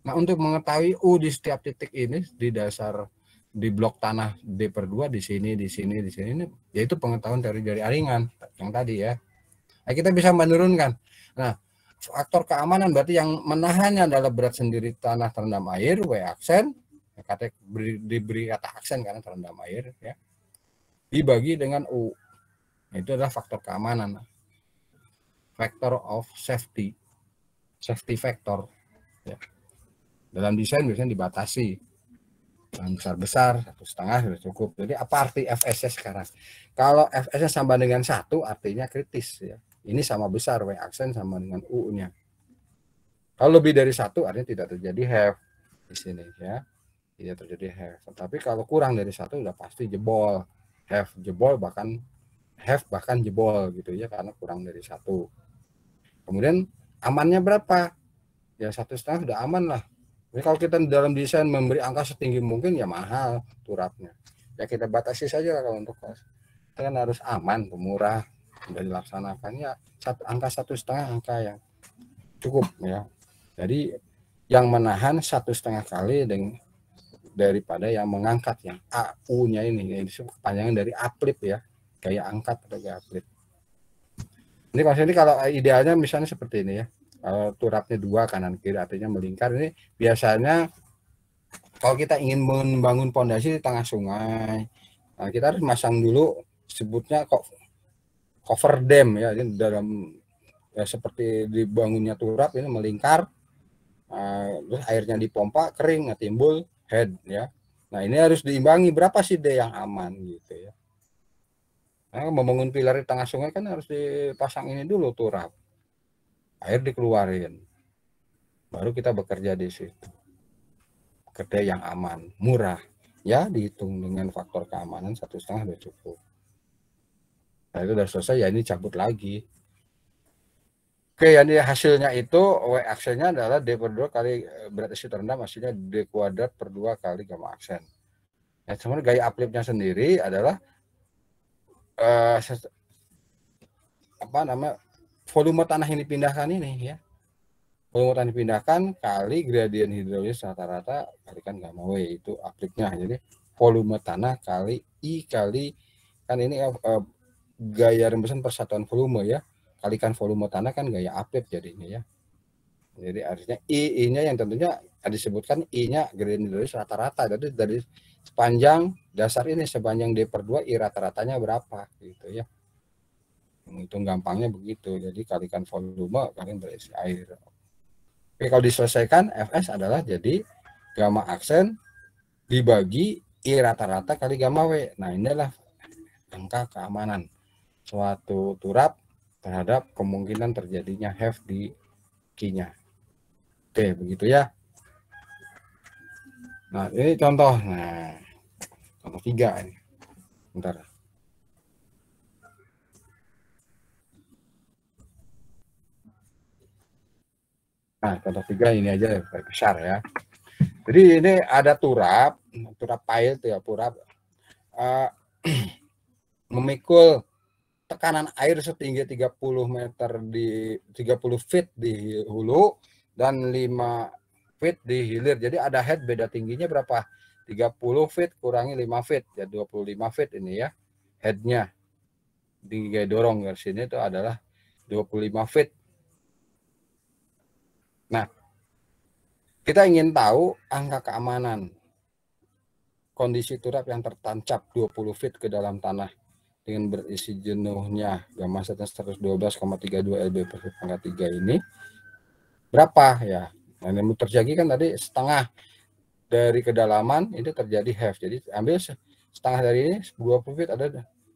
Nah, untuk mengetahui U di setiap titik ini di dasar di blok tanah D/2 di sini, di sini, di sini, yaitu pengetahuan teori dari aringan yang tadi ya. Nah, kita bisa menurunkan. Nah, faktor keamanan berarti yang menahannya adalah berat sendiri tanah terendam air, W aksen, kata diberi kata aksen karena terendam air ya, dibagi dengan U. Itu adalah faktor keamanan, factor of safety factor ya. Dalam desain biasanya dibatasi yang besar 1,5 sudah cukup. Jadi apa arti FS sekarang? Kalau FS sama dengan 1 artinya kritis ya. Ini sama besar, W aksen sama dengan U-nya. Kalau lebih dari 1 artinya tidak terjadi have di sini ya. Tidak terjadi have. Tapi kalau kurang dari 1 udah pasti jebol. Have jebol bahkan jebol gitu ya, karena kurang dari 1. Kemudian amannya berapa? Ya 1,5 sudah aman lah. Jadi kalau kita dalam desain memberi angka setinggi mungkin ya mahal turapnya. Ya kita batasi saja lah kalau untuk kos. Kita kan harus aman, murah, sudah dilaksanakannya angka 1,5 angka yang cukup ya. Jadi yang menahan 1,5 kali daripada yang mengangkat yang AU-nya ini, yang disebut kepanjangan dari aplip ya, gaya angkat atau gaya aplip. Ini maksudnya kalau idealnya misalnya seperti ini ya. Kalau turapnya 2 kanan kiri artinya melingkar, ini biasanya kalau kita ingin membangun pondasi di tengah sungai, nah kita harus masang dulu sebutnya cover dam ya, ini dalam ya seperti dibangunnya turap ini melingkar, terus airnya dipompa kering, nah timbul head ya. Nah ini harus diimbangi berapa sih D yang aman gitu ya. Nah, membangun pilar di tengah sungai kan harus dipasang ini dulu turap. Air dikeluarin, baru kita bekerja di situ. Bekerja yang aman, murah, ya dihitung dengan faktor keamanan 1,5 sudah cukup. Nah itu sudah selesai, ya ini cabut lagi. Oke, jadi hasilnya itu W aksennya adalah D/2 kali berat isi terendam, hasilnya D² per 2 kali gamma aksen. Nah, sebenarnya gaya aplipnya sendiri adalah volume tanah yang dipindahkan ini ya. Volume tanah dipindahkan kali gradien hidrologis rata-rata kalikan gamma W, itu aplipnya. Jadi volume tanah kali I kali, kan ini gaya rembusan persatuan volume ya. Kalikan volume tanah kan gaya aplip jadinya ya. Jadi artinya I-nya yang tentunya disebutkan I-nya gradien hidrologis rata-rata. Jadi dari sepanjang dasar ini, sepanjang D/2 I rata-ratanya berapa gitu ya. Hitung gampangnya begitu. Jadi kalikan volume kalian berisi air. Oke, kalau diselesaikan FS adalah jadi gamma aksen dibagi I rata-rata kali gamma W. Nah, inilah angka keamanan suatu turap terhadap kemungkinan terjadinya have di Q-nya. Oke, begitu ya. Nah, ini contoh. Nah, contoh 3 ini. Bentar. Nah, contoh 3 ini aja besar ya. Jadi ini ada turap pile tuh ya, turap memikul tekanan air setinggi 30 meter di 30 feet di hulu dan 5 feet di hilir. Jadi ada head beda tingginya berapa? 30 feet kurangi 5 feet ya 25 feet ini ya. Headnya di gaya dorong ke sini itu adalah 25 feet. Nah, kita ingin tahu angka keamanan kondisi turap yang tertancap 20 feet ke dalam tanah dengan berisi jenuhnya gamma 112,32 lb per feet pangkat 3 ini berapa ya. Nah, yang terjadi kan tadi setengah dari kedalaman itu terjadi have. Jadi ambil setengah dari ini 20 feet, ada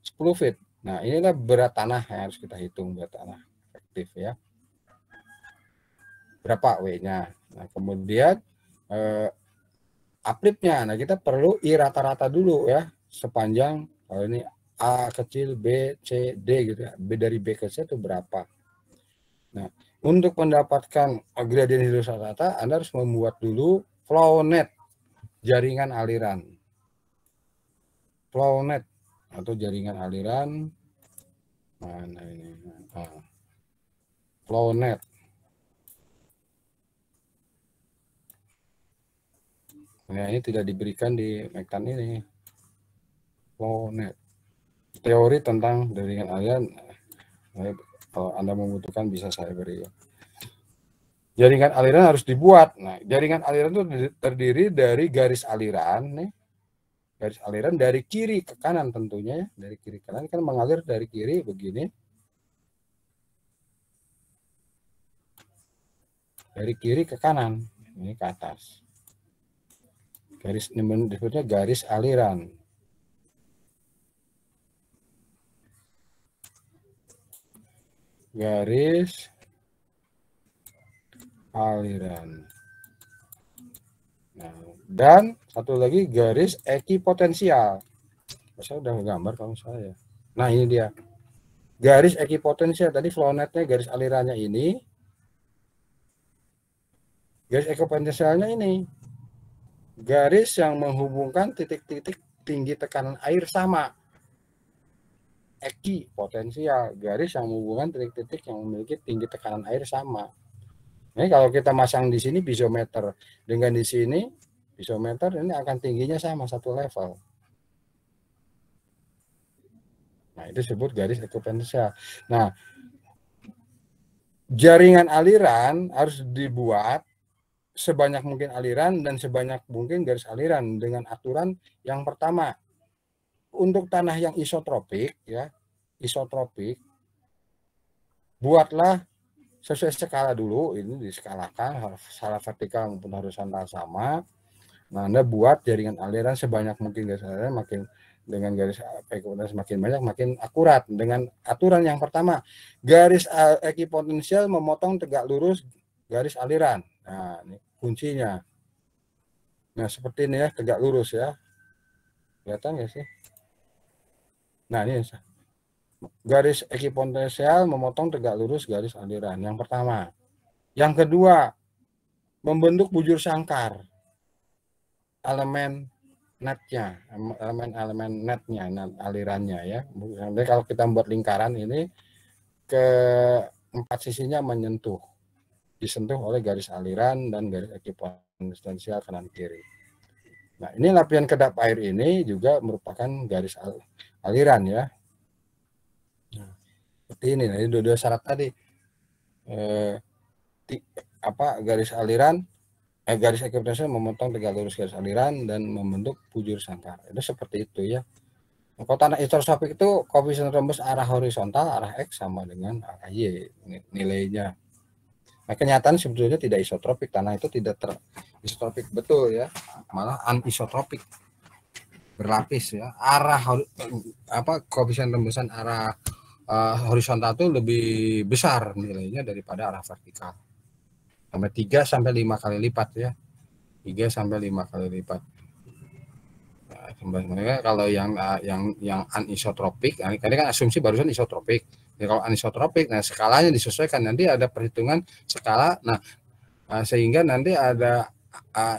10 feet. Nah, inilah berat tanah yang harus kita hitung, berat tanah efektif ya. Berapa W-nya. Nah, kemudian upliftnya. Nah, kita perlu I rata-rata dulu ya, sepanjang kalau ini A kecil, B, C, D gitu ya. B dari B ke C itu berapa. Nah, untuk mendapatkan gradien hidrolisis rata, Anda harus membuat dulu flow net jaringan aliran. Flow net atau jaringan aliran. Mana ini? Nah, flow net. Nah, ini tidak diberikan di Mektan ini. Flow net. Teori tentang jaringan aliran, kalau Anda membutuhkan bisa saya beri. Jaringan aliran harus dibuat. Nah, jaringan aliran itu terdiri dari garis aliran nih. Garis aliran dari kiri ke kanan tentunya ya. Dari kiri ke kanan kan mengalir dari kiri begini. Dari kiri ke kanan, ini ke atas. Garis ini disebutnya garis aliran. Garis aliran. Nah, dan satu lagi garis ekipotensial. Saya udah gambar kalau saya. Nah, ini dia. Garis ekipotensial tadi flow netnya garis alirannya ini. Garis ekipotensialnya ini. Garis yang menghubungkan titik-titik tinggi tekanan air sama. Ekipotensial, garis yang menghubungkan titik-titik yang memiliki tinggi tekanan air sama. Ini kalau kita masang di sini pizometer dengan di sini pizometer, ini akan tingginya sama satu level. Nah, itu disebut garis ekipotensial. Nah, jaringan aliran harus dibuat sebanyak mungkin aliran dan sebanyak mungkin garis aliran dengan aturan yang pertama. Untuk tanah yang isotropik ya, isotropik, buatlah sesuai skala dulu, ini diskalakan skala vertikal maupun horizontal sama. Nah, Anda buat jaringan aliran sebanyak mungkin garis aliran, makin dengan garis ekipotensial semakin banyak makin akurat dengan aturan yang pertama. Garis ekipotensial memotong tegak lurus garis aliran. Nah, ini kuncinya. Nah, seperti ini ya, tegak lurus ya. Kelihatan nggak sih? Nah, ini garis ekipotensial memotong tegak lurus garis aliran. Yang pertama. Yang kedua, membentuk bujur sangkar. Elemen netnya, elemen netnya, alirannya ya. Jadi kalau kita membuat lingkaran ini, ke empat sisinya menyentuh. Disentuh oleh garis aliran dan garis ekipotensial kanan kiri. Nah, ini lapisan kedap air ini juga merupakan garis aliran ya. Nah, seperti ini. Nah, ini dua syarat tadi. Garis aliran, garis ekipotensial memotong tegak lurus garis aliran dan membentuk bujur sangkar. Itu seperti itu ya. Kalau tanah isotropik itu koefisien rembes arah horizontal, arah X sama dengan arah Y nilainya. Nah, kenyataan sebetulnya tidak isotropik, tanah itu tidak isotropik betul ya, malah anisotropik, berlapis ya. Arah koefisien rembesan arah horizontal itu lebih besar nilainya daripada arah vertikal. Sampai 3 sampai 5 kali lipat ya. 3 sampai 5 kali lipat. Nah, sebenarnya kalau yang anisotropik, ini kan asumsi barusan isotropik. Ya, kalau anisotropik, nah skalanya disesuaikan, nanti ada perhitungan skala, nah sehingga nanti ada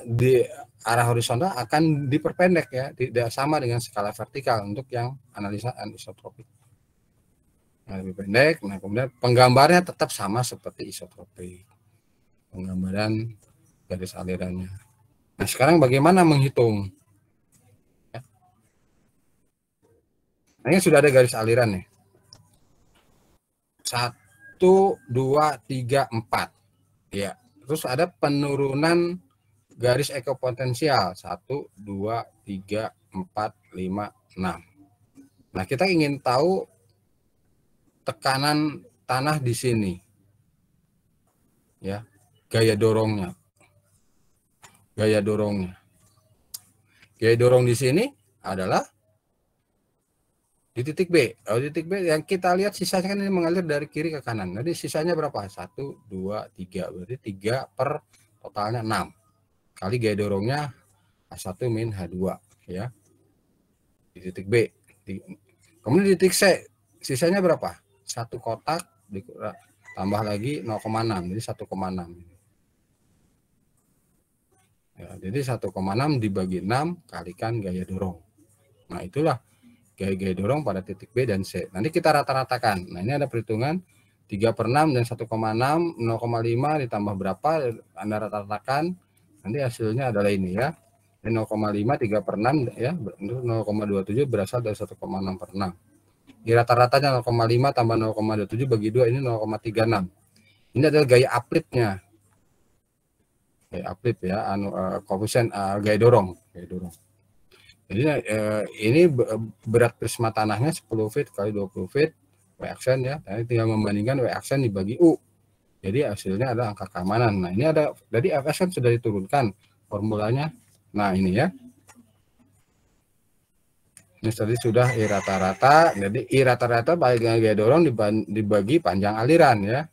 di arah horizontal akan diperpendek ya, tidak sama dengan skala vertikal untuk yang analisa anisotropik. Nah, lebih pendek, nah kemudian penggambarnya tetap sama seperti isotropik, penggambaran garis alirannya. Nah, sekarang bagaimana menghitung? Nah, ini sudah ada garis aliran nih. 1, 2, 3, 4. Ya. Terus ada penurunan garis ekipotensial. 1, 2, 3, 4, 5, 6. Nah, kita ingin tahu tekanan tanah di sini. Ya. Gaya dorongnya. Gaya dorong di sini adalah Di titik B. Oh, di titik B yang kita lihat sisanya kan ini mengalir dari kiri ke kanan. Jadi sisanya berapa? 1, 2, 3. Berarti 3 per totalnya 6. Kali gaya dorongnya H1 min H2 ya. Di titik B. Kemudian di titik C sisanya berapa? 1 kotak tambah lagi 0,6. Jadi 1,6. Ya, jadi 1,6 dibagi 6 kalikan gaya dorong. Nah, itulah gaya dorong pada titik B dan C. Nanti kita rata-ratakan. Nah, ini ada perhitungan 3 per 6 dan 1,6, 0,5 ditambah berapa, Anda rata-ratakan. Nanti hasilnya adalah ini ya. 0,5, 3 per 6 ya, 0,27 berasal dari 1,6 per 6. Di rata-ratanya 0,5 tambah 0,27 bagi 2, ini 0,36. Ini adalah gaya upliftnya. Gaya uplift ya, koefisien gaya dorong. Jadi ini berat prisma tanahnya 10 feet kali 20 feet W aksen ya. Jadi tinggal membandingkan W aksen dibagi U. Jadi hasilnya ada angka keamanan. Nah, ini ada dari Fs kan sudah diturunkan formulanya. Nah, ini ya. Ini tadi sudah I rata-rata. Jadi I rata-rata bagi gaya dorong dibagi panjang aliran ya.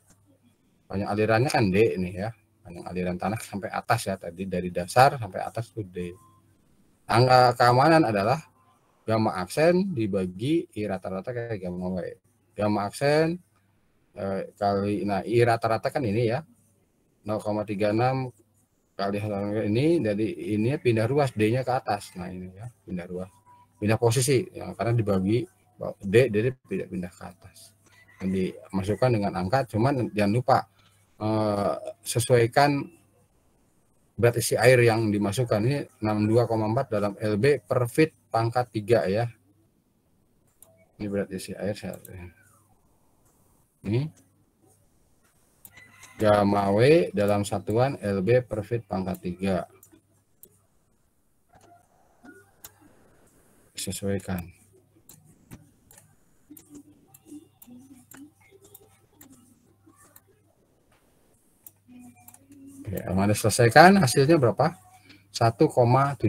Panjang alirannya kan D ini ya. Panjang aliran tanah sampai atas ya. Tadi dari dasar sampai atas itu D. Angka keamanan adalah gamma aksen dibagi I rata-rata kali gamma W. Gamma aksen kali, nah I rata-rata kan ini ya, 0,36 kali ini, jadi ini pindah ruas D-nya ke atas. Nah ini ya, pindah ruas, pindah posisi, ya, karena dibagi D, jadi tidak pindah ke atas. Dan dimasukkan dengan angka, cuman jangan lupa sesuaikan berat isi air yang dimasukkan. Ini 62,4 dalam LB per feet pangkat 3 ya. Ini berat isi air ini gamma W dalam satuan LB per feet pangkat 3. Sesuaikan. Oke, Anda selesaikan, hasilnya berapa? 1,78.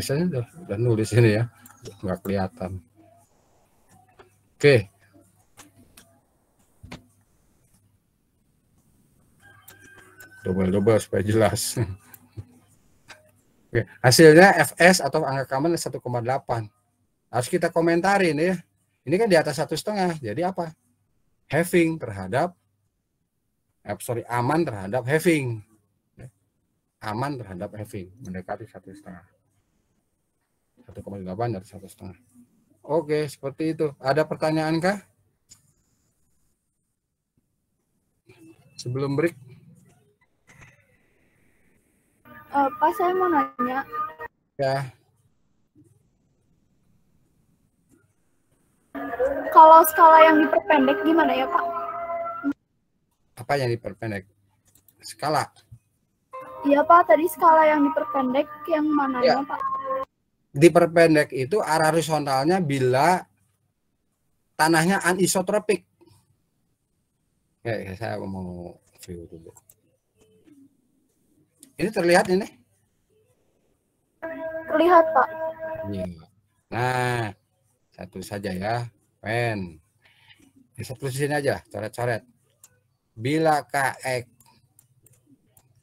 Saya udah nulis ini ya, nggak kelihatan. Oke. Double supaya jelas. Oke, hasilnya Fs atau angka keamanan 1,8. Harus kita komentarin ya. Ini kan di atas 1,5. Jadi apa? Having terhadap aman terhadap having. Aman terhadap having mendekati 1,5. 1,8 dari 1,5. Oke, seperti itu. Ada pertanyaan kah? Sebelum break. Pak, saya mau nanya. Ya. Kalau skala yang diperpendek gimana ya, Pak? Apa yang diperpendek? Skala. Iya, Pak. Tadi skala yang diperpendek yang mana ya, Pak? Diperpendek itu arah horizontalnya bila tanahnya anisotropik. Ya, saya mau view dulu. Ini terlihat ini? Terlihat, Pak. Iya. Nah, satu saja ya, pen. Satu sini aja, coret-coret. Bila KX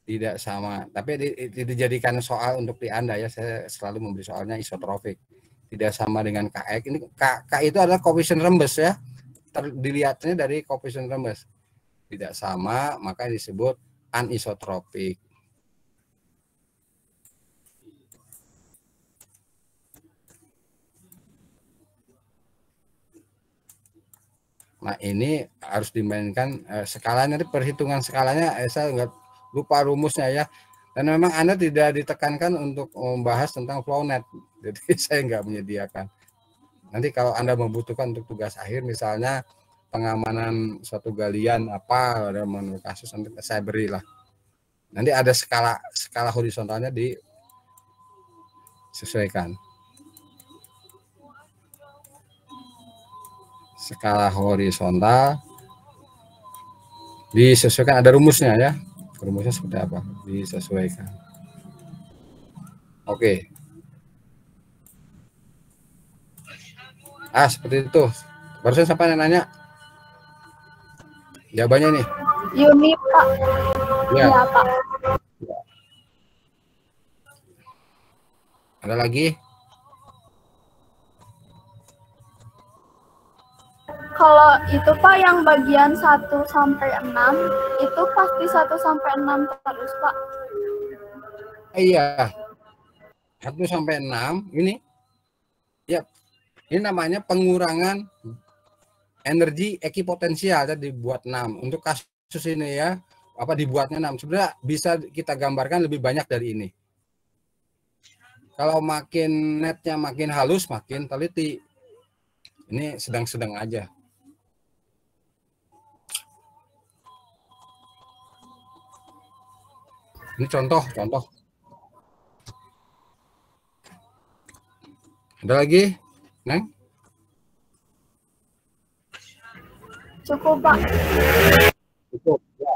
tidak sama, tapi dijadikan soal untuk di Anda ya, saya selalu memberi soalnya isotropik. Tidak sama dengan KX. Ini K itu adalah koefisien rembes ya. Dilihatnya dari koefisien rembes. Tidak sama, maka disebut anisotropik. Nah, ini harus dimainkan skalanya, perhitungan skalanya saya nggak lupa rumusnya ya. Dan memang Anda tidak ditekankan untuk membahas tentang flownet. Jadi saya nggak menyediakan. Nanti kalau Anda membutuhkan untuk tugas akhir misalnya pengamanan suatu galian apa ada menurut kasus, nanti saya berilah. Nanti ada skala horizontalnya disesuaikan. Skala horizontal disesuaikan, ada rumusnya ya. Rumusnya seperti apa? Disesuaikan. Oke. Seperti itu. Barusan siapa yang nanya? Jawabannya nih. Yuni, Pak. Ya. Iya, Pak. Ada lagi? Kalau itu Pak yang bagian 1 sampai 6 itu pasti 1 sampai 6 terus, Pak. Iya. 1 sampai 6 ini. Ya. Ini namanya pengurangan energi ekipotensial tadi dibuat 6. Untuk kasus ini ya, apa dibuatnya 6. Sebenarnya bisa kita gambarkan lebih banyak dari ini. Kalau makin netnya makin halus, makin teliti. Ini sedang-sedang aja. Ini contoh. Ada lagi, Neng? Cukup, Pak. Cukup. Ya.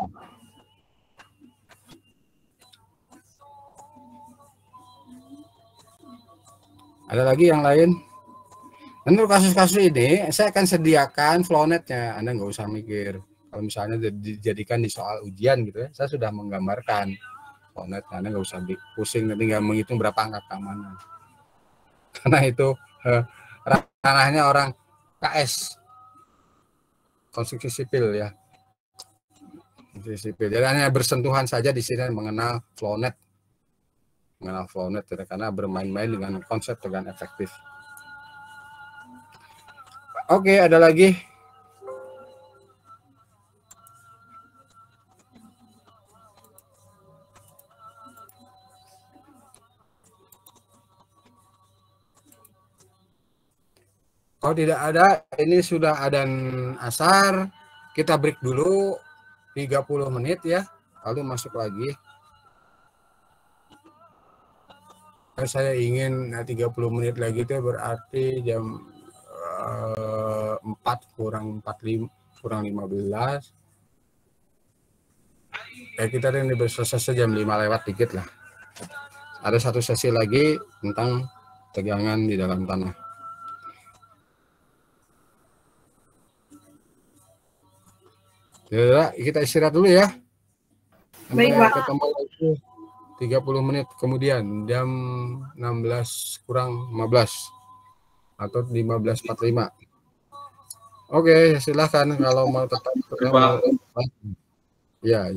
Ada lagi yang lain? Untuk kasus-kasus ini, saya akan sediakan flownet-nya. Anda nggak usah mikir. Kalau misalnya dijadikan di soal ujian gitu ya, saya sudah menggambarkan flownet. Anda nggak usah pusing, tinggal menghitung berapa angka keamanan. Karena itu ranahnya orang KS, konstruksi sipil ya. Konstruksi sipil. Jadi hanya bersentuhan saja di sini mengenal flownet. Karena bermain-main dengan konsep dengan efektif. Oke, ada lagi? Kalau tidak ada, ini sudah adzan asar. Kita break dulu 30 menit ya, lalu masuk lagi. Saya ingin 30 menit lagi itu berarti jam 4 kurang 45 kurang 15. Kita ini selesai jam 5 lewat dikit lah. Ada satu sesi lagi tentang tegangan di dalam tanah. Ya, kita istirahat dulu ya. Baik, Pak. Ketemu lagi 30 menit kemudian jam 16 kurang 15 atau 15.45. Oke, silahkan kalau mau tetap. Ya.